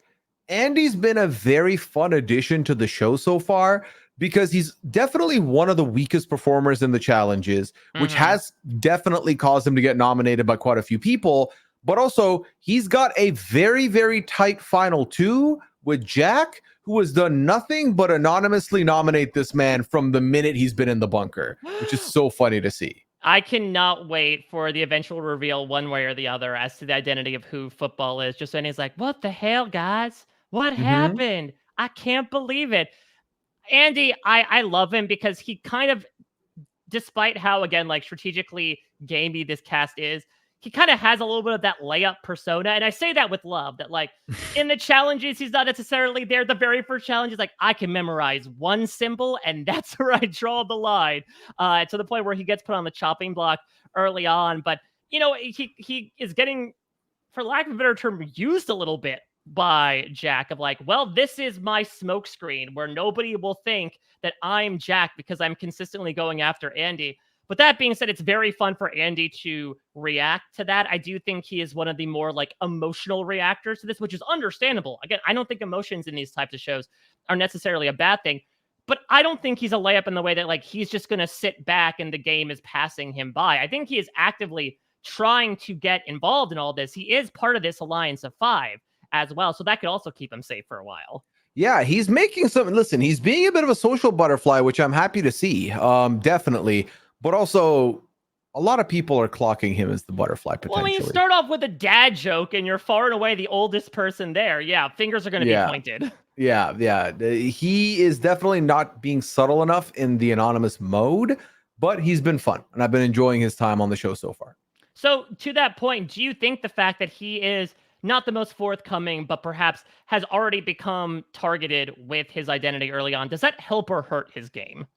Andy's been a very fun addition to the show so far because he's definitely one of the weakest performers in the challenges, which has definitely caused him to get nominated by quite a few people. But also, he's got a very, very tight final two with Jack, who has done nothing but anonymously nominate this man from the minute he's been in the bunker, which is so funny to see. I cannot wait for the eventual reveal one way or the other as to the identity of who football is. Just when he's like, what the hell, guys? What happened? I can't believe it. Andy, I love him because he kind of, despite how, again, like strategically gamey this cast is, he kind of has a little bit of that layup persona. And I say that with love, that like in the challenges, he's not necessarily there. The very first challenge is like, I can memorize one symbol and that's where I draw the line, to the point where he gets put on the chopping block early on. But, you know, he is getting, for lack of a better term, used a little bit by Jack of like, well, this is my smokescreen where nobody will think that I'm Jack because I'm consistently going after Andy. But that being said, it's very fun for Andy to react to that. I do think he is one of the more like emotional reactors to this, which is understandable. Again, I don't think emotions in these types of shows are necessarily a bad thing, but I don't think he's a layup in the way that like he's just going to sit back and the game is passing him by. I think he is actively trying to get involved in all this. He is part of this alliance of 5 as well, so that could also keep him safe for a while. Yeah, he's making some. Listen, he's being a bit of a social butterfly, which I'm happy to see. Definitely. But also, a lot of people are clocking him as the butterfly potentially. Well, when you start off with a dad joke and you're far and away the oldest person there, yeah, fingers are going to be pointed. Yeah. He is definitely not being subtle enough in the anonymous mode, but he's been fun, and I've been enjoying his time on the show so far. So, to that point, do you think the fact that he is not the most forthcoming, but perhaps has already become targeted with his identity early on, does that help or hurt his game?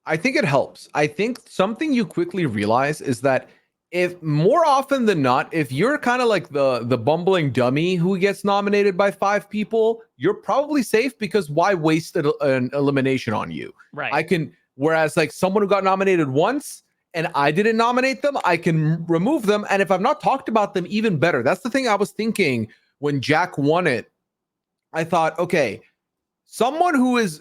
I think it helps. I think something you quickly realize is that if more often than not, if you're kind of like the bumbling dummy who gets nominated by 5 people, you're probably safe because why waste an elimination on you? Right. Whereas like someone who got nominated once and I didn't nominate them, I can remove them. And if I've not talked about them, even better. That's the thing I was thinking when Jack won it. I thought, okay, someone who has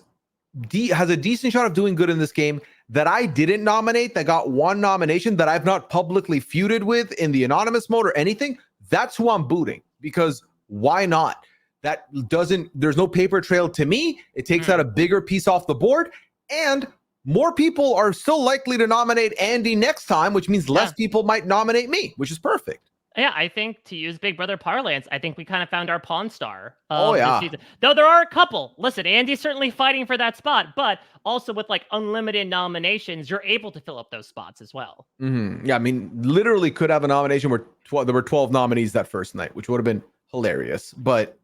a decent shot of doing good in this game that I didn't nominate, that got one nomination, that I've not publicly feuded with in the anonymous mode or anything, that's who I'm booting, because why not? There's no paper trail to me. It takes out a bigger piece off the board, and more people are still likely to nominate Andy next time, which means less people might nominate me, which is perfect. Yeah, I think, to use Big Brother parlance, I think we kind of found our Pawn Star this season. Though there are a couple. Listen, Andy's certainly fighting for that spot, but also with like unlimited nominations, you're able to fill up those spots as well. Yeah, I mean, literally could have a nomination where there were 12 nominees that first night, which would have been hilarious. But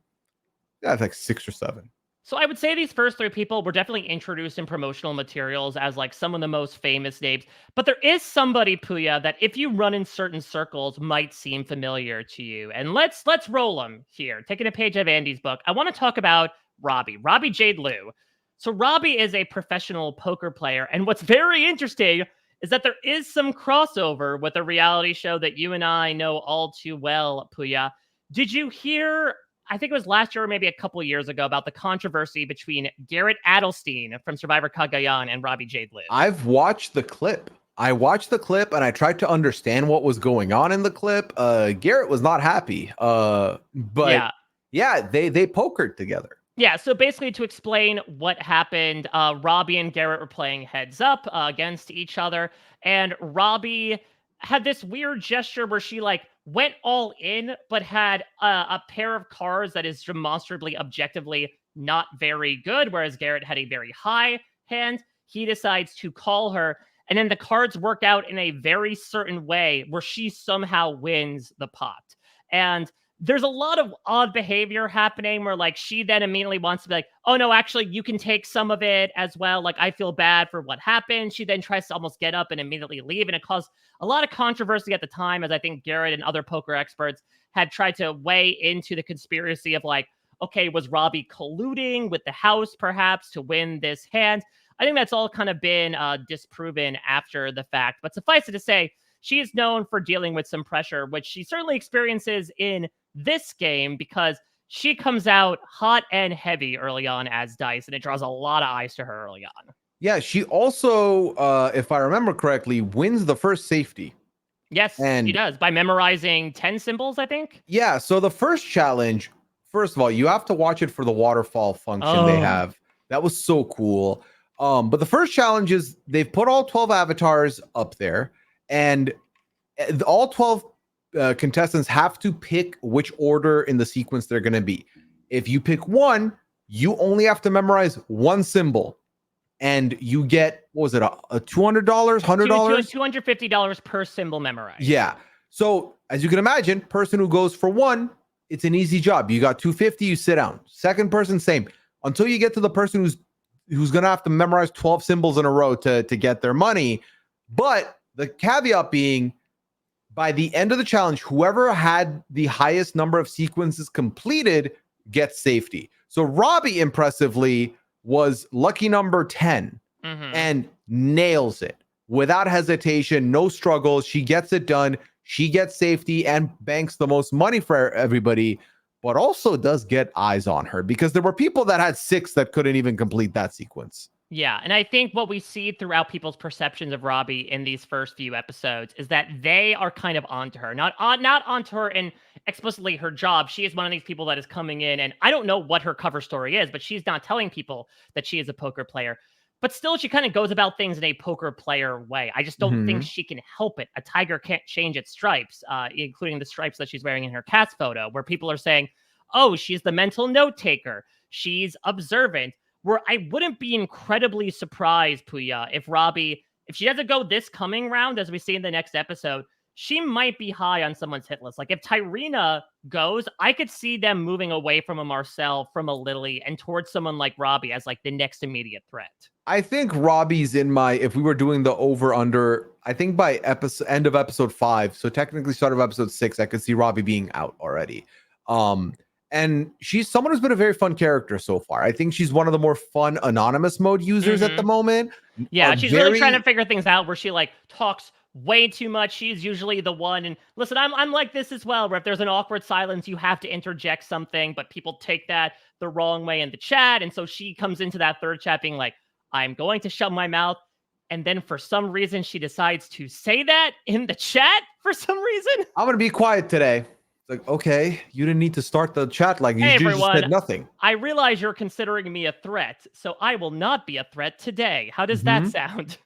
that's like 6 or 7. So I would say these first 3 people were definitely introduced in promotional materials as like some of the most famous names. But there is somebody, Pooya, that if you run in certain circles might seem familiar to you. And let's roll them here. Taking a page out of Andy's book, I want to talk about Robbie Jade Liu. So Robbie is a professional poker player. And what's very interesting is that there is some crossover with a reality show that you and I know all too well, Pooya. Did you hear I think it was last year or maybe a couple years ago, about the controversy between Garrett Adelstein from Survivor Cagayan and Robbie Jade Live. I've watched the clip. I watched the clip and I tried to understand what was going on in the clip. Garrett was not happy. But yeah, they pokered together. Yeah, so basically to explain what happened, Robbie and Garrett were playing heads up against each other, and Robbie had this weird gesture where she like went all in, but had a pair of cards that is demonstrably, objectively not very good, whereas Garrett had a very high hand. He decides to call her, and then the cards work out in a very certain way where she somehow wins the pot. And there's a lot of odd behavior happening where like she then immediately wants to be like, oh no, actually you can take some of it as well. Like I feel bad for what happened. She then tries to almost get up and immediately leave. And it caused a lot of controversy at the time, as I think Garrett and other poker experts had tried to weigh into the conspiracy of like, okay, was Robbie colluding with the house perhaps to win this hand? I think that's all kind of been disproven after the fact. But suffice it to say, she is known for dealing with some pressure, which she certainly experiences in this game, because she comes out hot and heavy early on as Dice, and it draws a lot of eyes to her early on. Yeah, she also, if I remember correctly, wins the first safety. Yes, she does, by memorizing 10 symbols, I think. Yeah, so the first challenge, first of all, you have to watch it for the waterfall function they have. That was so cool. But the first challenge is they've put all 12 avatars up there, and all 12 contestants have to pick which order in the sequence they're going to be. If you pick one, you only have to memorize one symbol, and you get, what was it, a $200, $100? $250 per symbol memorized. Yeah. So as you can imagine, person who goes for one, it's an easy job. You got $250, you sit down. Second person, same. Until you get to the person who's going to have to memorize 12 symbols in a row to get their money. But the caveat being, by the end of the challenge, whoever had the highest number of sequences completed gets safety. So Robbie, impressively, was lucky number 10 and nails it without hesitation, no struggles. She gets it done. She gets safety and banks the most money for everybody, but also does get eyes on her, because there were people that had 6 that couldn't even complete that sequence. Yeah, and I think what we see throughout people's perceptions of Robbie in these first few episodes is that they are kind of onto her, not onto her in explicitly her job. She is one of these people that is coming in, and I don't know what her cover story is, but she's not telling people that she is a poker player. But still, she kind of goes about things in a poker player way. I just don't think she can help it. A tiger can't change its stripes, including the stripes that she's wearing in her cat's photo, where people are saying, oh, she's the mental note taker. She's observant. Where I wouldn't be incredibly surprised, Pooya, if Robbie, if she doesn't go this coming round, as we see in the next episode, she might be high on someone's hit list. Like if Tyrina goes, I could see them moving away from a Marcel, from a Lily, and towards someone like Robbie as like the next immediate threat. I think Robbie's in my, if we were doing the over under, I think by end of episode 5, so technically start of episode 6, I could see Robbie being out already. And she's someone who's been a very fun character so far. I think she's one of the more fun anonymous mode users at the moment. Yeah, she's really trying to figure things out, where she like talks way too much. She's usually the one. And listen, I'm like this as well, where if there's an awkward silence, you have to interject something, but people take that the wrong way in the chat. And so she comes into that third chat being like, I'm going to shut my mouth. And then for some reason, she decides to say that in the chat for some reason. I'm going to be quiet today. Like, okay, you didn't need to start the chat like you just said nothing. I realize you're considering me a threat, so I will not be a threat today. How does that sound?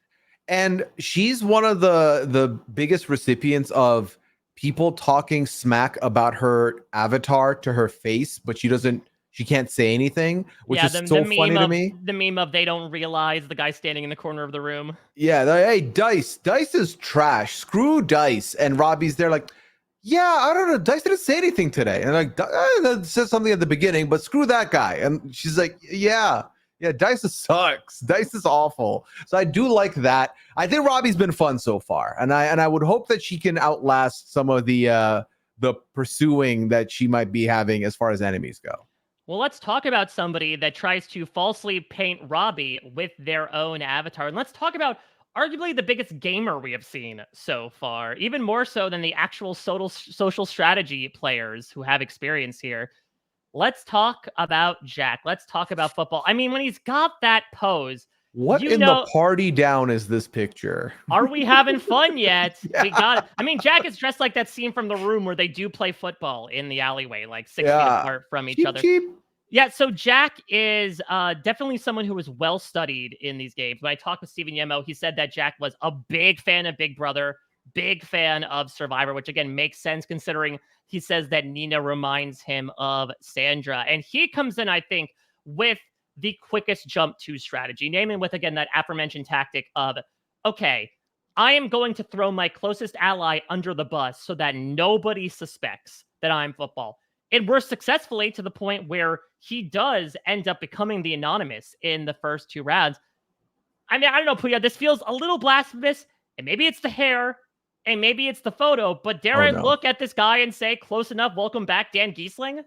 And she's one of the biggest recipients of people talking smack about her avatar to her face, but she can't say anything, which is so funny to me. The meme of they don't realize the guy standing in the corner of the room. Yeah, hey, Dice is trash. Screw Dice. And Robbie's there like, yeah, I don't know. Dice didn't say anything today. And like, said something at the beginning, but screw that guy. And she's like, yeah, Dice sucks. Dice is awful. So I do like that. I think Robbie's been fun so far. And I would hope that she can outlast some of the pursuing that she might be having as far as enemies go. Well, let's talk about somebody that tries to falsely paint Robbie with their own avatar. And let's talk about arguably the biggest gamer we have seen so far, even more so than the actual social strategy players who have experience here. let's talk about Jack. Let's talk about football. I mean, when he's got that pose, What in the party down is this picture? Are we having fun yet? Yeah. We got it. I mean, Jack is dressed like that scene from The Room where they do play football in the alleyway, like 6 feet apart from each other. Cheap. Yeah, so Jack is definitely someone who was well studied in these games. When I talked with Steven Yemo, he said that Jack was a big fan of Big Brother, big fan of Survivor, which again makes sense considering he says that Nina reminds him of Sandra. And he comes in, I think, with the quickest jump to strategy, naming with, again, that aforementioned tactic of, okay, I am going to throw my closest ally under the bus so that nobody suspects that I'm football. It works successfully to the point where he does end up becoming the Anonymous in the first 2 rounds. I mean, I don't know, Pooya, this feels a little blasphemous, and maybe it's the hair, and maybe it's the photo, but dare I look at this guy and say, close enough, welcome back, Dan Giesling?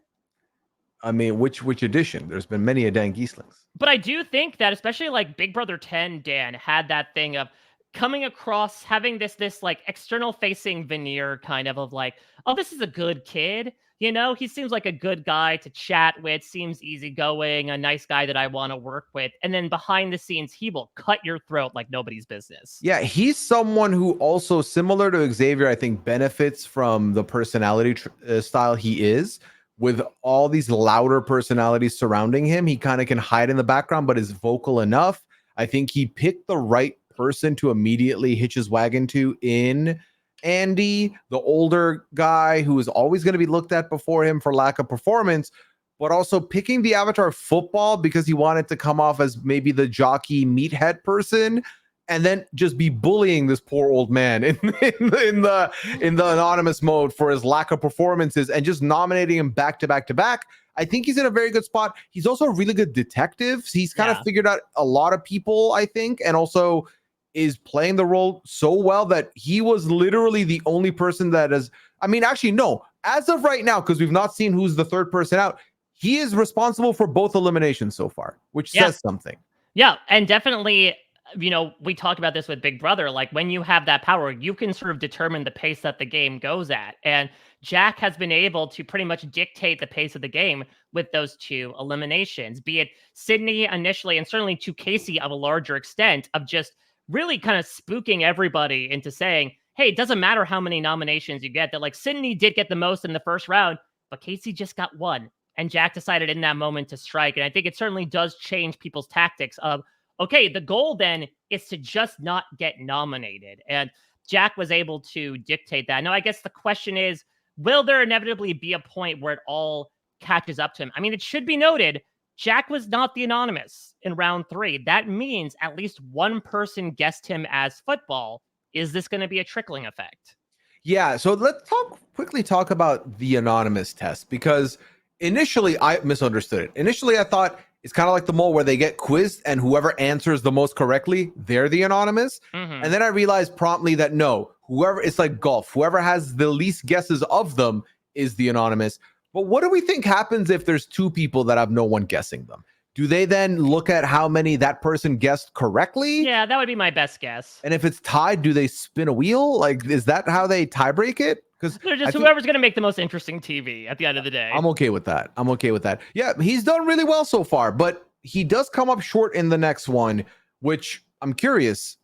I mean, which edition? There's been many a Dan Gieslings. But I do think that especially like Big Brother 10, Dan had that thing of coming across, having this like external facing veneer kind of like, oh, this is a good kid. You know, he seems like a good guy to chat with, seems easygoing, a nice guy that I want to work with. And then behind the scenes, he will cut your throat like nobody's business. Yeah, he's someone who also, similar to Xavier, I think benefits from the personality style he is. With all these louder personalities surrounding him, he kind of can hide in the background, but is vocal enough. I think he picked the right person to immediately hitch his wagon to in Andy, the older guy who is always going to be looked at before him for lack of performance, but also picking the avatar of football because he wanted to come off as maybe the jockey meathead person, and then just be bullying this poor old man in the anonymous mode for his lack of performances and just nominating him back to back to back. I think he's in a very good spot. He's also a really good detective. He's kind of figured out a lot of people, I think, and also is playing the role so well that he was literally the only person that is, I mean, actually, no, as of right now, because we've not seen who's the third person out, he is responsible for both eliminations so far, which says something. Yeah, and definitely, you know, we talked about this with Big Brother. Like, when you have that power, you can sort of determine the pace that the game goes at. And Jack has been able to pretty much dictate the pace of the game with those 2 eliminations, be it Sydney initially, and certainly to Casey of a larger extent, of just really kind of spooking everybody into saying, hey, it doesn't matter how many nominations you get, that like Sydney did get the most in the first round, but Casey just got 1. And Jack decided in that moment to strike. And I think it certainly does change people's tactics of, okay, the goal then is to just not get nominated. And Jack was able to dictate that. Now, I guess the question is, will there inevitably be a point where it all catches up to him? I mean, it should be noted, Jack was not the Anonymous in round 3. That means at least one person guessed him as football. Is this going to be a trickling effect? Yeah, so let's quickly talk about the Anonymous test, because initially I misunderstood it. Initially, I thought it's kind of like the mole where they get quizzed and whoever answers the most correctly, they're the Anonymous. And then I realized promptly that no, whoever, it's like golf. Whoever has the least guesses of them is the Anonymous. But what do we think happens if there's 2 people that have no one guessing them? Do they then look at how many that person guessed correctly? Yeah, that would be my best guess. And if it's tied, do they spin a wheel? Like, is that how they tie break it? Because they're just whoever's going to make the most interesting TV at the end of the day. I'm okay with that. Yeah, he's done really well so far, but he does come up short in the next one, which I'm curious.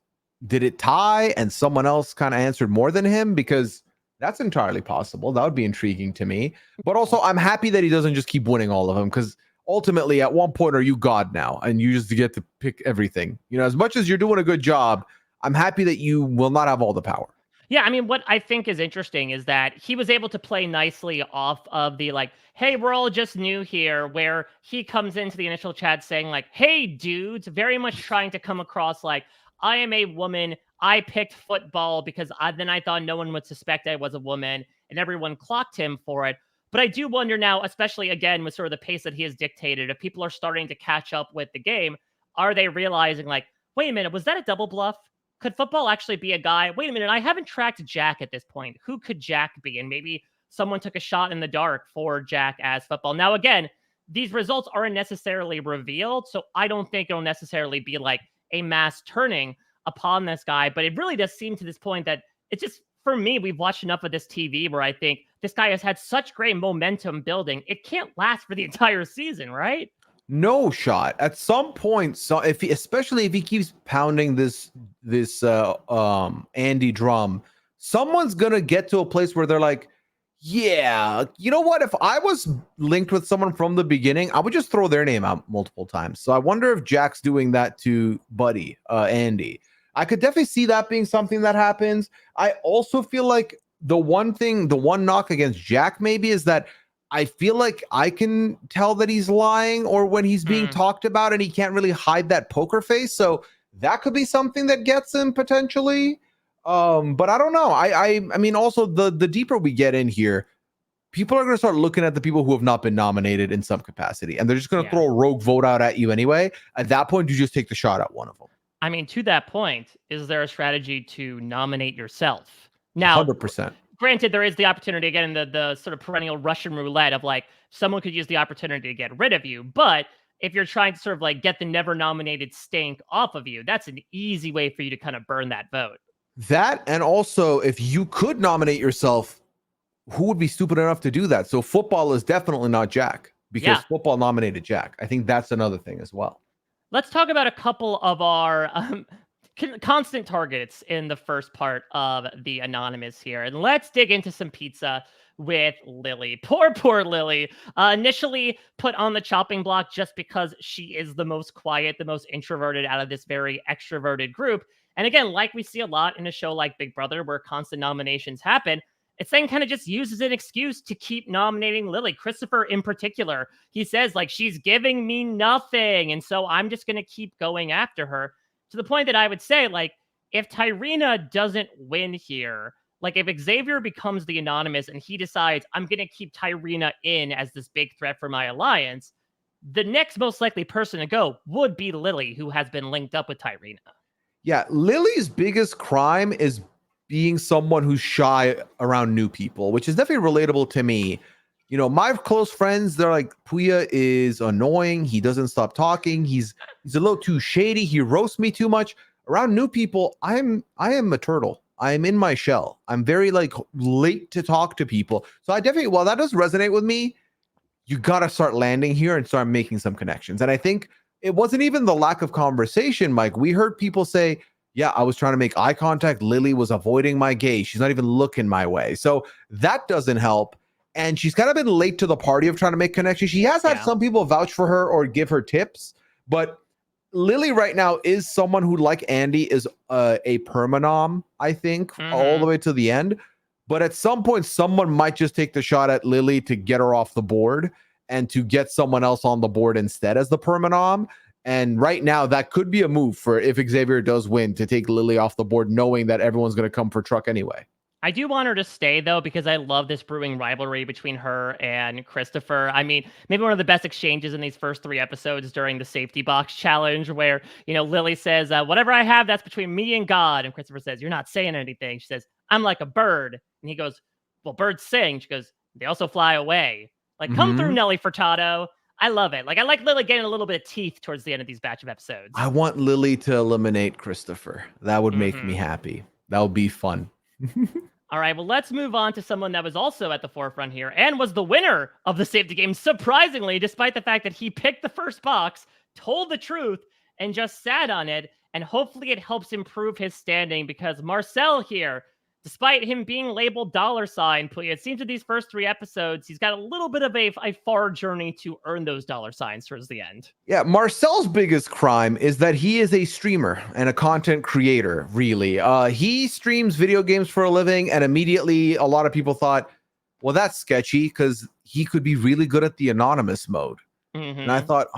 Did it tie and someone else kind of answered more than him? Because that's entirely possible. That would be intriguing to me. But also, I'm happy that he doesn't just keep winning all of them, because ultimately, at one point, are you God now? And you just get to pick everything. You know, as much as you're doing a good job, I'm happy that you will not have all the power. Yeah, I mean, what I think is interesting is that he was able to play nicely off of the like, hey, we're all just new here, where he comes into the initial chat saying like, hey, dudes, very much trying to come across like, I am a woman. I picked football because then I thought no one would suspect I was a woman, and everyone clocked him for it. But I do wonder now, especially again with sort of the pace that he has dictated, if people are starting to catch up with the game, are they realizing like, wait a minute, was that a double bluff? Could football actually be a guy? Wait a minute, I haven't tracked Jack at this point. Who could Jack be? And maybe someone took a shot in the dark for Jack as football. Now, again, these results aren't necessarily revealed, so I don't think it'll necessarily be like a mass turning upon this guy. But it really does seem to this point that it just for me, we've watched enough of this TV where I think this guy has had such great momentum building. It can't last for the entire season, right? No shot. At some point, so especially if he keeps pounding this Andy drum, someone's gonna get to a place where they're like, yeah, you know what? If I was linked with someone from the beginning, I would just throw their name out multiple times. So I wonder if Jack's doing that to Buddy, Andy. I could definitely see that being something that happens. I also feel like the one knock against Jack maybe is that I feel like I can tell that he's lying or when he's being talked about and he can't really hide that poker face. So that could be something that gets him potentially. But I don't know. I mean, also the deeper we get in here, people are going to start looking at the people who have not been nominated in some capacity, and they're just going to throw a rogue vote out at you anyway. At that point, you just take the shot at one of them. I mean, to that point, is there a strategy to nominate yourself? Now, 100%. Granted, there is the opportunity, again, the sort of perennial Russian roulette of like, someone could use the opportunity to get rid of you. But if you're trying to sort of like get the never nominated stink off of you, that's an easy way for you to kind of burn that vote. That, and also if you could nominate yourself, who would be stupid enough to do that? So football is definitely not Jack because football nominated Jack. I think that's another thing as well. Let's talk about a couple of our constant targets in the first part of the Anonymous here. And let's dig into some pizza with Lily. Poor Lily. Initially put on the chopping block just because she is the most quiet, the most introverted out of this very extroverted group. And again, like we see a lot in a show like Big Brother where constant nominations happen, it's then kind of just used as an excuse to keep nominating Lily. Christopher in particular, he says like, she's giving me nothing. And so I'm just going to keep going after her, to the point that I would say, like, if Tyrina doesn't win here, like if Xavier becomes the Anonymous and he decides I'm going to keep Tyrina in as this big threat for my alliance, the next most likely person to go would be Lily, who has been linked up with Tyrina. Yeah, Lily's biggest crime is being someone who's shy around new people, which is definitely relatable to me. You know, my close friends, they're like, Pooya is annoying. He doesn't stop talking. He's a little too shady. He roasts me too much. Around new people, I am a turtle. I'm in my shell. I'm very like late to talk to people. So I definitely, while that does resonate with me, you got to start landing here and start making some connections. And I think it wasn't even the lack of conversation, Mike. We heard people say, yeah, I was trying to make eye contact. Lily was avoiding my gaze. She's not even looking my way. So that doesn't help. And she's kind of been late to the party of trying to make connections. She has had some people vouch for her or give her tips, but Lily right now is someone who, like Andy, is a permanom, I think, all the way to the end. But at some point, someone might just take the shot at Lily to get her off the board and to get someone else on the board instead as the permanom. And right now, that could be a move for if Xavier does win to take Lily off the board, knowing that everyone's going to come for Truck anyway. I do want her to stay, though, because I love this brewing rivalry between her and Christopher. I mean, maybe one of the best exchanges in these first 3 episodes during the safety box challenge where, you know, Lily says, whatever I have, that's between me and God. And Christopher says, you're not saying anything. She says, I'm like a bird. And he goes, well, birds sing. She goes, they also fly away. Like, come through, Nelly Furtado. I love it. Like, I like Lily getting a little bit of teeth towards the end of these batch of episodes. I want Lily to eliminate Christopher. That would make me happy. That would be fun. All right, well, let's move on to someone that was also at the forefront here and was the winner of the safety game, surprisingly, despite the fact that he picked the first box, told the truth, and just sat on it. And hopefully it helps improve his standing because Marcel here, despite him being labeled $sign, it seems that these first 3 episodes, he's got a little bit of a far journey to earn those $signs towards the end. Yeah, Marcel's biggest crime is that he is a streamer and a content creator, really. He streams video games for a living, and immediately a lot of people thought, well, that's sketchy because he could be really good at the anonymous mode. And I thought,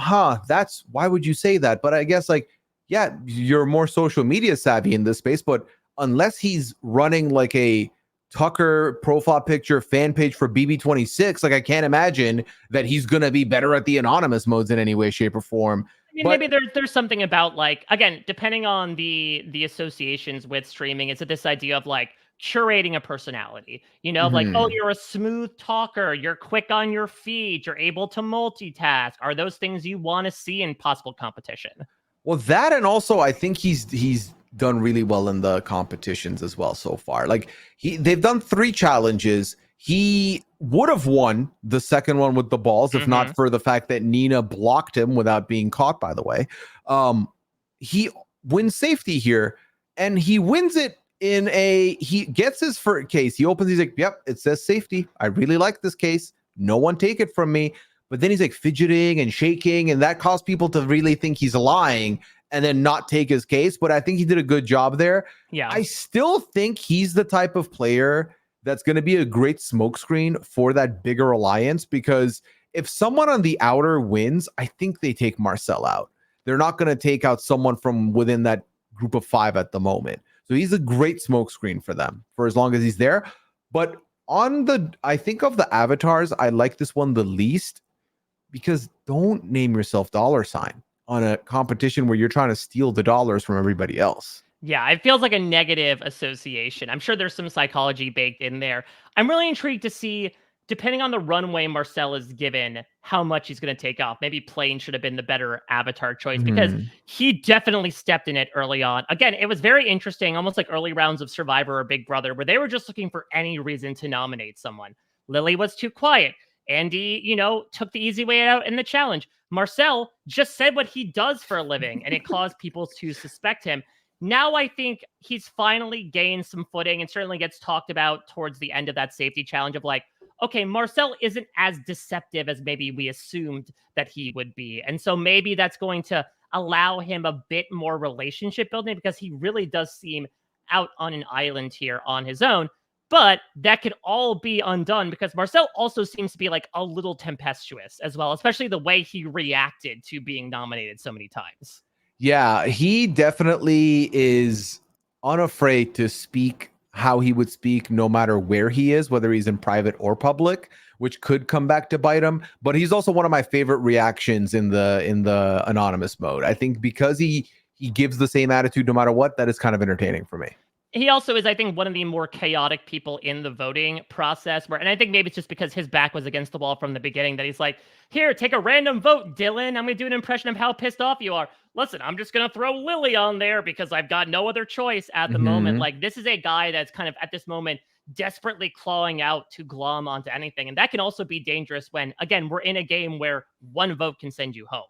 why would you say that? But I guess, like, yeah, you're more social media savvy in this space, but unless he's running like a Tucker profile picture fan page for BB26, like I can't imagine that he's going to be better at the anonymous modes in any way, shape, or form. I mean, maybe there's something about, like, again, depending on the associations with streaming, it's this idea of like curating a personality, you know, like, oh, you're a smooth talker, you're quick on your feet, you're able to multitask. Are those things you want to see in possible competition? Well, that, and also I think he's done really well in the competitions as well so far. Like they've done 3 challenges. He would have won the second one with the balls if not for the fact that Nina blocked him without being caught, by the way. He wins safety here, and he wins it he gets his first case. He opens, he's like, yep, it says safety. I really like this case. No one take it from me. But then he's like fidgeting and shaking, and that caused people to really think he's lying and then not take his case. But I think he did a good job there. Yeah. I still think he's the type of player that's going to be a great smokescreen for that bigger alliance, because if someone on the outer wins, I think they take Marcel out. They're not going to take out someone from within that group of 5 at the moment. So he's a great smokescreen for them for as long as he's there. But I think of the avatars, I like this one the least, because don't name yourself $sign on a competition where you're trying to steal the dollars from everybody else. Yeah, it feels like a negative association. I'm sure there's some psychology baked in there. I'm really intrigued to see, depending on the runway Marcel is given, how much he's going to take off. Maybe Plane should have been the better avatar choice because he definitely stepped in it early on. Again, it was very interesting, almost like early rounds of Survivor or Big Brother, where they were just looking for any reason to nominate someone. Lily was too quiet. Andy, took the easy way out in the challenge. Marcel just said what he does for a living, and it caused people to suspect him. Now I think he's finally gained some footing and certainly gets talked about towards the end of that safety challenge of like, okay, Marcel isn't as deceptive as maybe we assumed that he would be. And so maybe that's going to allow him a bit more relationship building, because he really does seem out on an island here on his own. But that could all be undone because Marcel also seems to be like a little tempestuous as well, especially the way he reacted to being nominated so many times. Yeah, he definitely is unafraid to speak how he would speak no matter where he is, whether he's in private or public, which could come back to bite him. But he's also one of my favorite reactions in the anonymous mode. I think because he gives the same attitude no matter what, that is kind of entertaining for me. He also is, I think, one of the more chaotic people in the voting process. And I think maybe it's just because his back was against the wall from the beginning that he's like, here, take a random vote, Dylan. I'm going to do an impression of how pissed off you are. Listen, I'm just going to throw Lily on there because I've got no other choice at the moment. Like, this is a guy that's kind of, at this moment, desperately clawing out to glom onto anything. And that can also be dangerous when, again, we're in a game where one vote can send you home.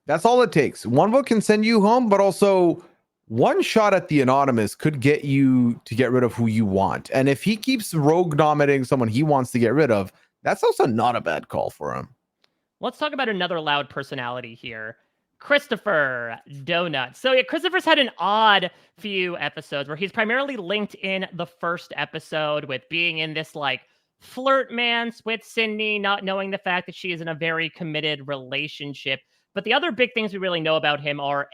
That's all it takes. One vote can send you home, but also one shot at the anonymous could get you to get rid of who you want. And if he keeps rogue nominating someone he wants to get rid of, that's also not a bad call for him. Let's talk about another loud personality here. Christopher Donut. So yeah, Christopher's had an odd few episodes where he's primarily linked in the first episode with being in this like flirt mance with Sydney, not knowing the fact that she is in a very committed relationship. But the other big things we really know about him are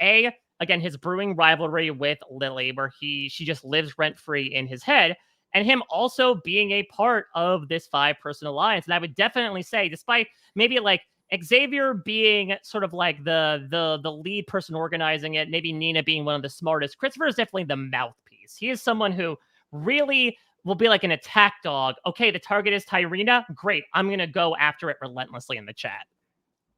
again, his brewing rivalry with Lily, where she just lives rent-free in his head, and him also being a part of this 5-person alliance. And I would definitely say, despite maybe like Xavier being sort of like the lead person organizing it, maybe Nina being one of the smartest, Christopher is definitely the mouthpiece. He is someone who really will be like an attack dog. Okay, the target is Tyrina. Great. I'm going to go after it relentlessly in the chat.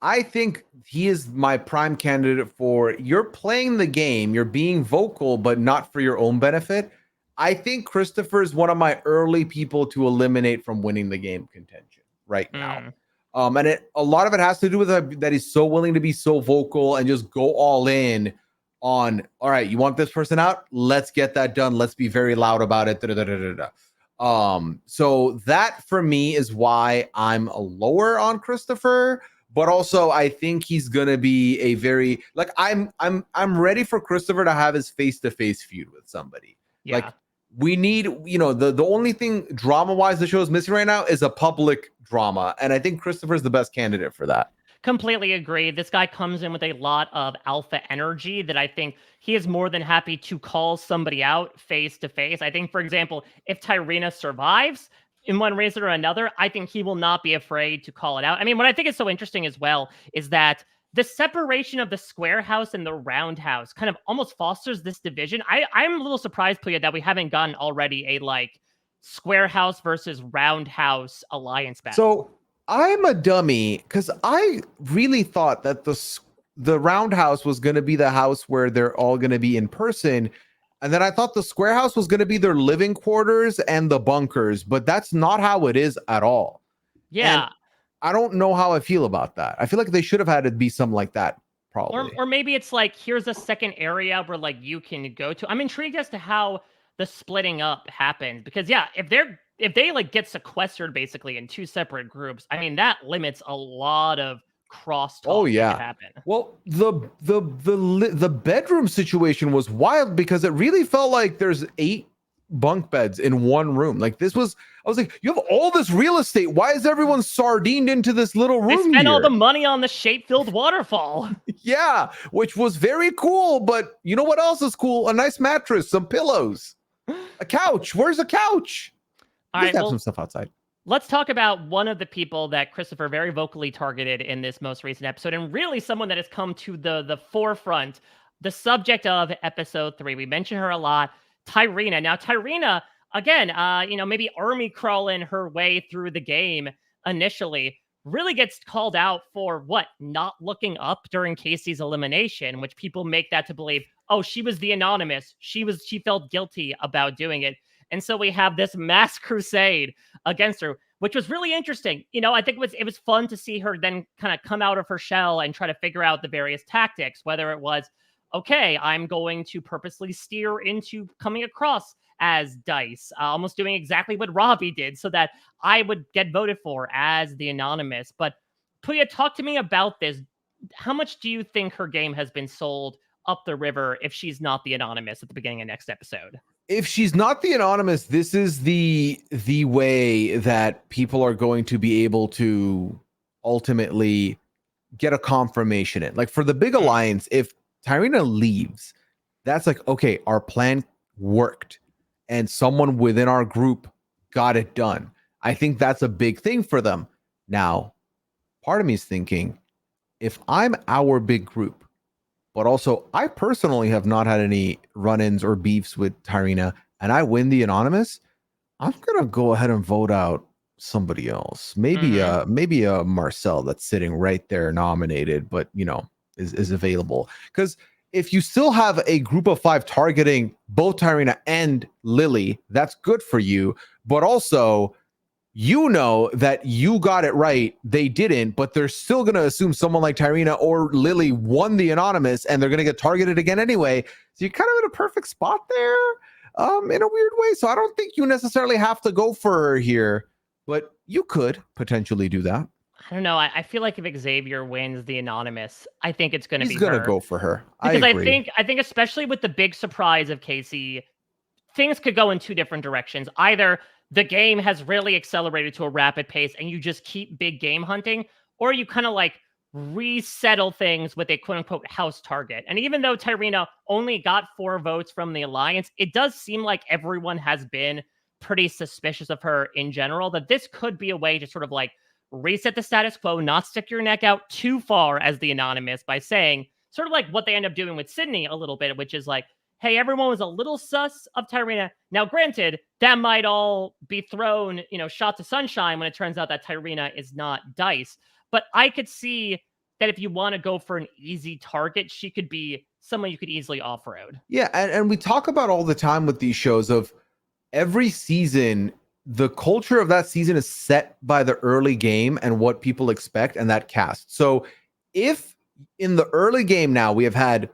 I think he is my prime candidate for, you're playing the game, you're being vocal, but not for your own benefit. I think Christopher is one of my early people to eliminate from winning the game contention right now. And a lot of it has to do with that he's so willing to be so vocal and just go all in on, all right, you want this person out? Let's get that done. Let's be very loud about it. So that for me is why I'm a lower on Christopher. But also, I think he's gonna be a very like I'm ready for Christopher to have his face-to-face feud with somebody. Yeah. Like we need, the only thing drama-wise the show is missing right now is a public drama, and I think Christopher's the best candidate for that. Completely agree. This guy comes in with a lot of alpha energy that I think he is more than happy to call somebody out face to face. I think, for example, if Tyrina survives in one reason or another, I think he will not be afraid to call it out. I mean, what I think is so interesting as well is that the separation of the square house and the round house kind of almost fosters this division. I'm a little surprised, Pooya, that we haven't gotten already a like square house versus round house alliance battle. So I'm a dummy because I really thought that the round house was going to be the house where they're all going to be in person. And then I thought the square house was going to be their living quarters and the bunkers, but that's not how it is at all. And Yeah. I don't know how I feel about that. I feel like they should have had it be something like that, probably. Or maybe it's like, here's a second area where like you can go to. I'm intrigued as to how the splitting up happens because yeah, if they like get sequestered basically in two separate groups, I mean that limits a lot of Oh crosstalk that could yeah. happen. Well, the bedroom situation was wild because it really felt like there's 8 bunk beds in one room. Like this was, I was like, you have all this real estate. Why is everyone sardined into this little They room spent all the here? money on the shape-filled waterfall. Yeah, which was very cool. But you know what else is cool? A nice mattress, some pillows, a couch. Where's a couch? All Just right, have well, some stuff outside. let's talk about one of the people that Christopher very vocally targeted in this most recent episode, and really someone that has come to the forefront, the subject of episode 3. We mention her a lot, Tyrina. Now, Tyrina, again, maybe army crawling her way through the game initially, really gets called out for what? Not looking up during Casey's elimination, which people make that to believe, oh, she was the anonymous. She felt guilty about doing it. And so we have this mass crusade against her, which was really interesting. I think it was fun to see her then kind of come out of her shell and try to figure out the various tactics, whether it was, okay, I'm going to purposely steer into coming across as Dice, almost doing exactly what Ravi did so that I would get voted for as the anonymous. But Pooya, talk to me about this. How much do you think her game has been sold up the river if she's not the anonymous at the beginning of next episode? If she's not the anonymous, this is the way that people are going to be able to ultimately get a confirmation in. Like for the big alliance, if Tyrina leaves, that's like, okay, our plan worked and someone within our group got it done. I think that's a big thing for them. Now, part of me is thinking, if I'm our big group, but also I personally have not had any run-ins or beefs with Tyrina, and I win the anonymous, I'm gonna go ahead and vote out somebody else. Maybe a Marcel that's sitting right there nominated, but is available. Because if you still have a group of 5 targeting both Tyrina and Lily, that's good for you. But also, that you got it right, they didn't, but they're still going to assume someone like Tyrina or Lily won the anonymous and they're going to get targeted again anyway. So you're kind of in a perfect spot there, in a weird way. So I don't think you necessarily have to go for her here, but you could potentially do that. I don't know. I feel like if Xavier wins the anonymous, I think it's going to be He's going to her. go for her. Because I agree. I think especially with the big surprise of Casey, things could go in two different directions. Either the game has really accelerated to a rapid pace and you just keep big game hunting, or you kind of like resettle things with a quote unquote house target. And even though Tyrina only got 4 votes from the alliance, it does seem like everyone has been pretty suspicious of her in general, that this could be a way to sort of like reset the status quo, not stick your neck out too far as the anonymous by saying sort of like what they end up doing with Sydney a little bit, which is like, hey, everyone was a little sus of Tyrina. Now, granted, that might all be thrown, shot to sunshine when it turns out that Tyrina is not Dice. But I could see that if you want to go for an easy target, she could be someone you could easily off-road. Yeah, and we talk about all the time with these shows of every season, the culture of that season is set by the early game and what people expect and that cast. So if in the early game now we have had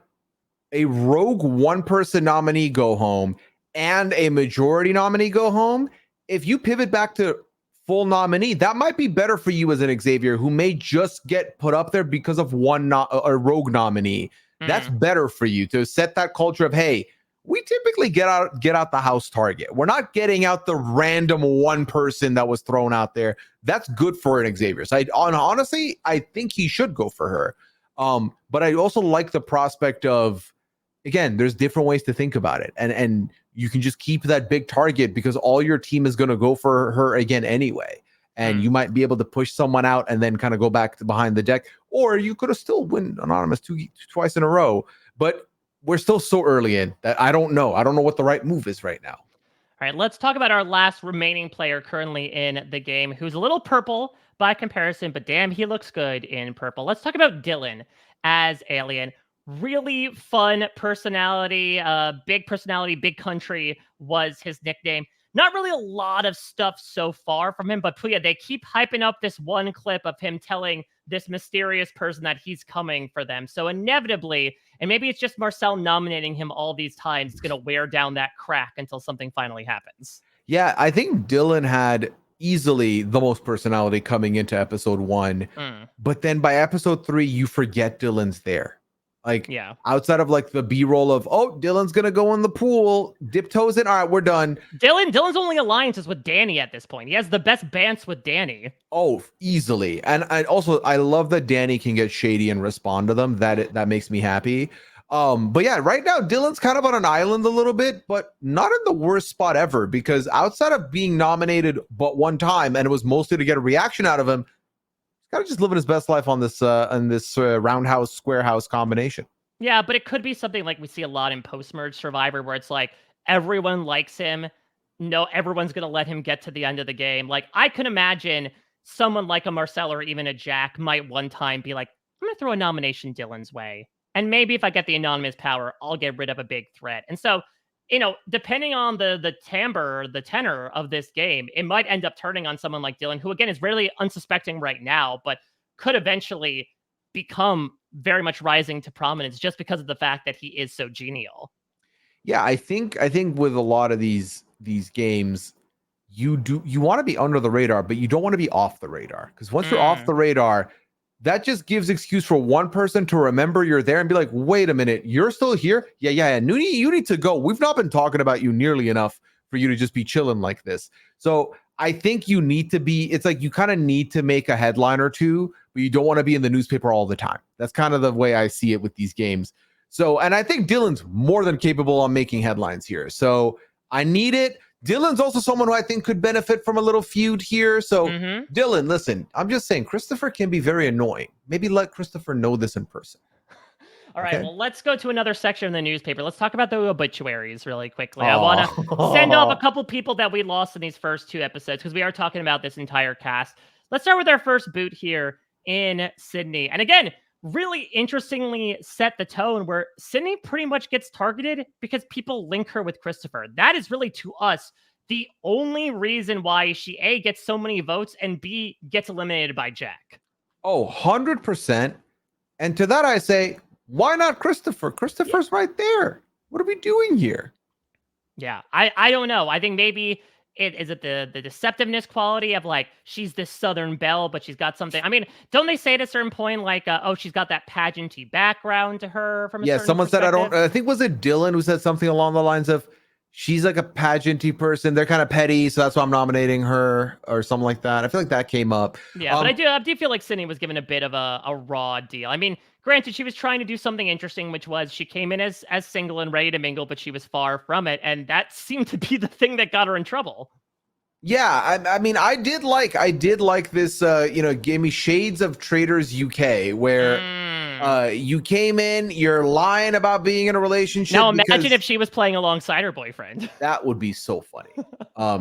a rogue 1-person nominee go home and a majority nominee go home, if you pivot back to full nominee, that might be better for you as an Xavier who may just get put up there because of a rogue nominee. That's better for you to set that culture of, hey, we typically get out the house target. We're not getting out the random 1 person that was thrown out there. That's good for an Xavier. So honestly, I think he should go for her. But I also like the prospect of, again, there's different ways to think about it. And you can just keep that big target because all your team is going to go for her again anyway. And you might be able to push someone out and then kind of go back to behind the deck. Or you could have still win anonymous twice in a row. But we're still so early in that I don't know. I don't know what the right move is right now. All right, let's talk about our last remaining player currently in the game, who's a little purple by comparison, but damn, he looks good in purple. Let's talk about Dylan as Alien. Really fun personality, big personality, big country was his nickname. Not really a lot of stuff so far from him, but Pooya, they keep hyping up this one clip of him telling this mysterious person that he's coming for them. So inevitably, and maybe it's just Marcel nominating him all these times, it's going to wear down that crack until something finally happens. Yeah, I think Dylan had easily the most personality coming into episode 1. But then by episode 3, you forget Dylan's there. Like, yeah, outside of like the B-roll of, oh, Dylan's gonna go in the pool, dip toes in. All right, we're done. Dylan's only alliance is with Danny at this point. He has the best bants with Danny. Oh, easily. And I love that Danny can get shady and respond to them. That makes me happy. But yeah, right now Dylan's kind of on an island a little bit, but not in the worst spot ever, because outside of being nominated but one time, and it was mostly to get a reaction out of him, kind of just living his best life on this roundhouse square house combination. Yeah, but it could be something like we see a lot in post-merge Survivor, where it's like everyone likes him. No, everyone's gonna let him get to the end of the game. Like, I can imagine someone like a Marcel or even a Jack might one time be like, I'm gonna throw a nomination Dylan's way. And maybe if I get the anonymous power, I'll get rid of a big threat. And so, depending on the timbre, the tenor of this game, it might end up turning on someone like Dylan, who again is really unsuspecting right now, but could eventually become very much rising to prominence just because of the fact that he is so genial. Yeah, I think with a lot of these games, you want to be under the radar, but you don't want to be off the radar, because once you're off the radar, that just gives excuse for one person to remember you're there and be like, wait a minute, you're still here? Yeah. Noonie, you need to go. We've not been talking about you nearly enough for you to just be chilling like this. So I think you need to be, it's like you kind of need to make a headline or two, but you don't want to be in the newspaper all the time. That's kind of the way I see it with these games. So, and I think Dylan's more than capable on making headlines here. So I need it. Dylan's also someone who I think could benefit from a little feud here. So, Dylan, listen, I'm just saying, Christopher can be very annoying. Maybe let Christopher know this in person. All right, well, let's go to another section in the newspaper. Let's talk about the obituaries really quickly. I want to send off a couple people that we lost in these first 2 episodes, because we are talking about this entire cast. Let's start with our first boot here in Sydney. And again, really interestingly set the tone where Sydney pretty much gets targeted because people link her with Christopher. That is really, to us, the only reason why she A, gets so many votes, and B, gets eliminated by Jack. Oh, 100%. And to that I say, why not Christopher? Christopher's right there. What are we doing here? Yeah, I don't know. I think maybe is it the deceptiveness quality of like, she's this Southern belle, but she's got something. I mean, don't they say at a certain point like, oh, she's got that pageanty background to her from a certain someone said, I think, was it Dylan who said something along the lines of, she's like a pageanty person. They're kind of petty, so that's why I'm nominating her, or something like that. I feel like that came up. Yeah, but I do feel like Sydney was given a bit of a raw deal. I mean, granted, she was trying to do something interesting, which was she came in as single and ready to mingle, but she was far from it, and that seemed to be the thing that got her in trouble. Yeah, I mean, I did like this. Gave me shades of Traitors UK, where you came in, you're lying about being in a relationship. Now imagine if she was playing alongside her boyfriend. That would be so funny.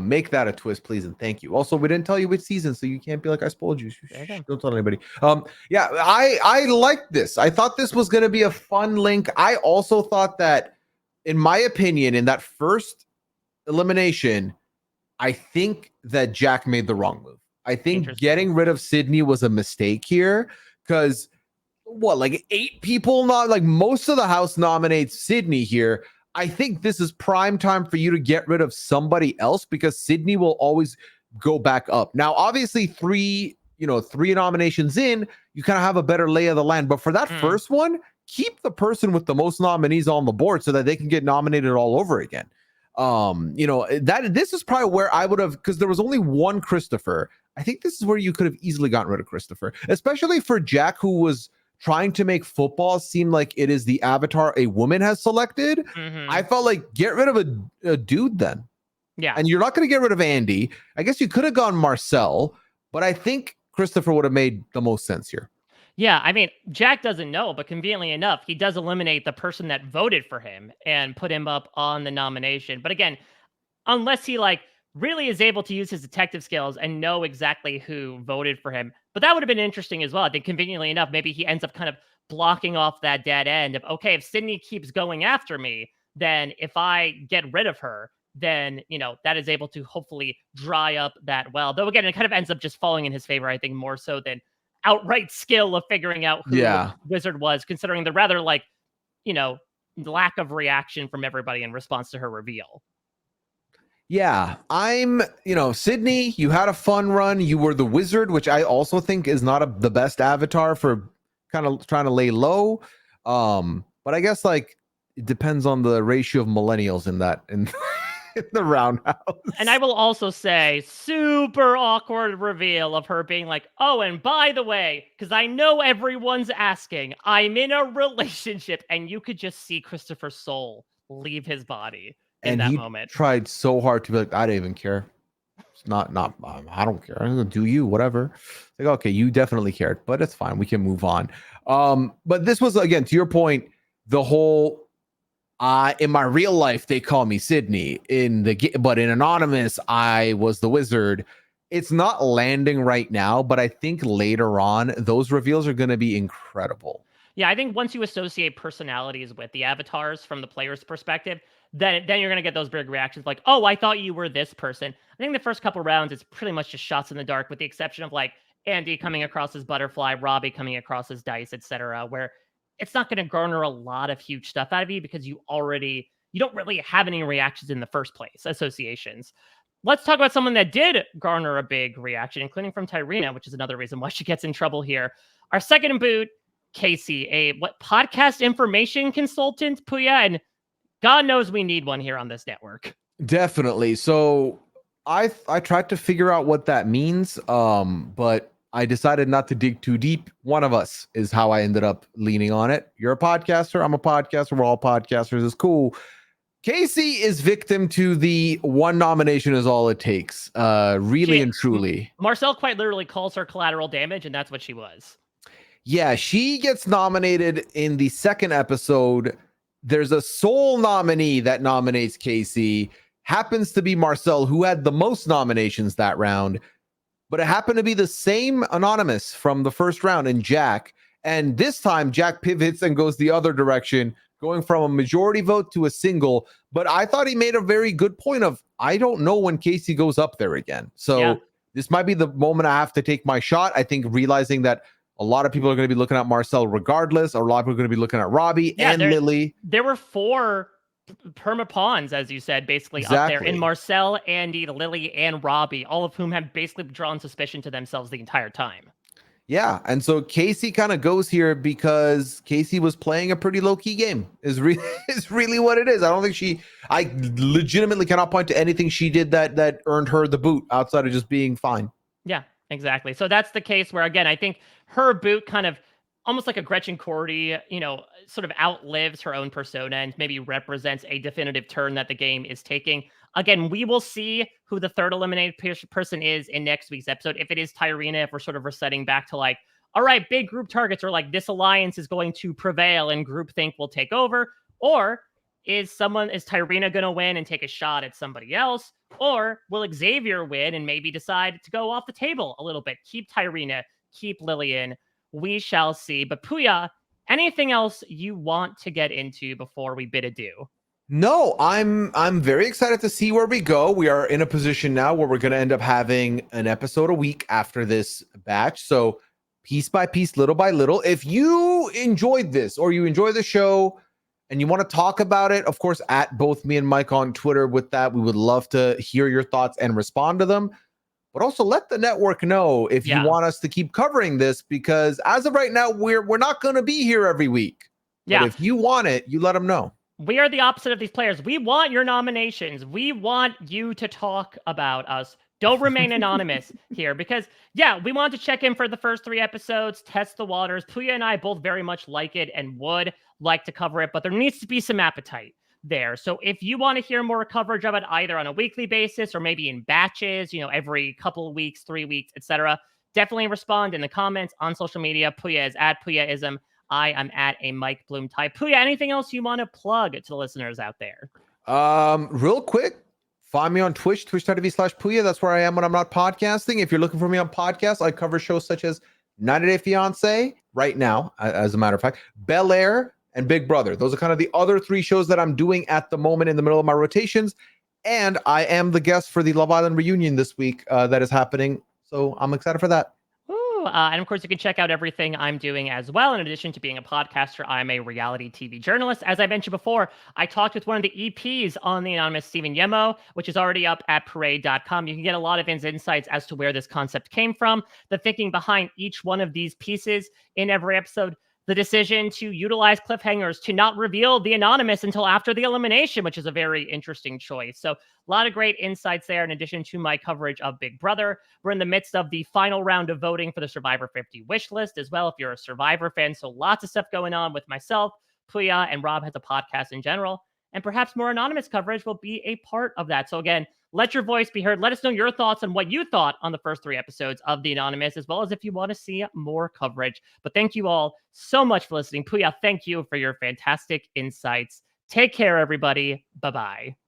Make that a twist, please, and thank you. Also, we didn't tell you which season, so you can't be like, I spoiled you. Don't tell anybody. Yeah, I liked this. I thought this was going to be a fun link. I also thought that, in my opinion, in that first elimination, I think that Jack made the wrong move. I think getting rid of Sydney was a mistake here, because like 8 people, not like most of the house nominates Sydney here. I think this is prime time for you to get rid of somebody else, because Sydney will always go back up. Now, obviously, 3 nominations in, you kind of have a better lay of the land. But for that first one, keep the person with the most nominees on the board so that they can get nominated all over again. This is probably where I would have, because there was only one Christopher. I think this is where you could have easily gotten rid of Christopher, especially for Jack, who was trying to make football seem like it is the avatar a woman has selected. I felt like, get rid of a dude then. Yeah. And you're not going to get rid of Andy. I guess you could have gone Marcel, but I think Christopher would have made the most sense here. Yeah, I mean, Jack doesn't know, but conveniently enough, he does eliminate the person that voted for him and put him up on the nomination. But again, unless he really is able to use his detective skills and know exactly who voted for him. But that would have been interesting as well. I think conveniently enough, maybe he ends up kind of blocking off that dead end of, okay, if Sydney keeps going after me, then if I get rid of her, then, that is able to hopefully dry up that well. Though again, it kind of ends up just falling in his favor, I think, more so than outright skill of figuring out who Wizard was, considering the rather lack of reaction from everybody in response to her reveal. Yeah, Sydney, you had a fun run. You were the Wizard, which I also think is not the best avatar for kind of trying to lay low. But I guess it depends on the ratio of millennials in the roundhouse. And I will also say, super awkward reveal of her being like, oh, and by the way, because I know everyone's asking, I'm in a relationship, and you could just see Christopher's soul leave his body in that moment. Tried so hard to be like, I don't even care. It's not I don't care. I'm gonna do you, whatever. Like, okay, you definitely cared, but it's fine. We can move on. But this was, again, to your point, the whole in my real life they call me Sydney, but in Anonymous I was the Wizard. It's not landing right now, but I think later on those reveals are going to be incredible. Yeah, I think once you associate personalities with the avatars from the player's perspective, then you're going to get those big reactions like, oh, I thought you were this person. I think the first couple rounds, it's pretty much just shots in the dark, with the exception of Andy coming across as Butterfly, Robbie coming across as Dice, etc., where it's not going to garner a lot of huge stuff out of you because you don't really have any reactions in the first place, associations. Let's talk about someone that did garner a big reaction, including from Tyrina, which is another reason why she gets in trouble here. Our second in boot, Casey, a podcast information consultant, Pooya, and God knows we need one here on this network. Definitely. So I tried to figure out what that means, but I decided not to dig too deep. One of us is how I ended up leaning on it. You're a podcaster. I'm a podcaster. We're all podcasters. It's cool. Casey is victim to the one nomination is all it takes. Really and truly. Marcel quite literally calls her collateral damage, and that's what she was. Yeah, she gets nominated in the second episode. There's a sole nominee that nominates Casey. Happens to be Marcel, who had the most nominations that round. But it happened to be the same Anonymous from the first round in Jack. And this time, Jack pivots and goes the other direction, going from a majority vote to a single. But I thought he made a very good point of, I don't know when Casey goes up there again. So This might be the moment I have to take my shot. I think realizing that a lot of people are going to be looking at Marcel regardless. A lot of people are going to be looking at Robbie and Lily. There were 4 perma-pawns, as you said, basically up there in Marcel, Andy, Lily, and Robbie, all of whom have basically drawn suspicion to themselves the entire time. Yeah, and so Casey kind of goes here because Casey was playing a pretty low-key game, is really what it is. I don't think I legitimately cannot point to anything she did that earned her the boot outside of just being fine. Yeah, exactly. So that's the case where, again, I think her boot kind of almost like a Gretchen Cordy, sort of outlives her own persona and maybe represents a definitive turn that the game is taking. Again, we will see who the third eliminated person is in next week's episode. If it is Tyrina, if we're sort of resetting back to all right, big group targets, or this alliance is going to prevail and groupthink will take over, or is Tyrina going to win and take a shot at somebody else, or will Xavier win and maybe decide to go off the table a little bit, keep Tyrina, keep Lillian. We shall see. But Pooya, anything else you want to get into before we bid adieu? No, I'm very excited to see where we go. We are in a position now where we're going to end up having an episode a week after this batch. So piece by piece, little by little. If you enjoyed this or you enjoy the show and you want to talk about it, of course, at both me and Mike on Twitter with that, we would love to hear your thoughts and respond to them. But also let the network know if you want us to keep covering this, because as of right now, we're not going to be here every week. But if you want it, you let them know. We are the opposite of these players. We want your nominations. We want you to talk about us. Don't remain anonymous here because, we want to check in for the first 3 episodes, test the waters. Pooya and I both very much like it and would like to cover it, but there needs to be some appetite there. So if you want to hear more coverage of it, either on a weekly basis or maybe in batches, every couple of weeks, 3 weeks, etc., definitely respond in the comments on social media. Pooya is at Pooyaism. I am at a Mike Bloom type. Pooya, anything else you want to plug to the listeners out there? Real quick, find me on Twitch, twitch.tv/Pooya. That's where I am when I'm not podcasting. If you're looking for me on podcasts, I cover shows such as 90 Day Fiance, right now, as a matter of fact. Bel Air and Big Brother. Those are kind of the other 3 shows that I'm doing at the moment in the middle of my rotations. And I am the guest for the Love Island reunion this week that is happening. So I'm excited for that. Ooh, and of course, you can check out everything I'm doing as well. In addition to being a podcaster, I'm a reality TV journalist. As I mentioned before, I talked with one of the EPs on the Anonymous, Stephen Yemo, which is already up at parade.com. You can get a lot of insights as to where this concept came from, the thinking behind each one of these pieces in every episode, the decision to utilize cliffhangers to not reveal the Anonymous until after the elimination, which is a very interesting choice. So a lot of great insights there, in addition to my coverage of Big Brother. We're in the midst of the final round of voting for the Survivor 50 wish list as well, if you're a Survivor fan. So lots of stuff going on with myself, Pooya, and Rob has a podcast in general. And perhaps more Anonymous coverage will be a part of that. So again, let your voice be heard. Let us know your thoughts on what you thought on the first 3 episodes of The Anonymous, as well as if you want to see more coverage. But thank you all so much for listening. Pooya, thank you for your fantastic insights. Take care, everybody. Bye-bye.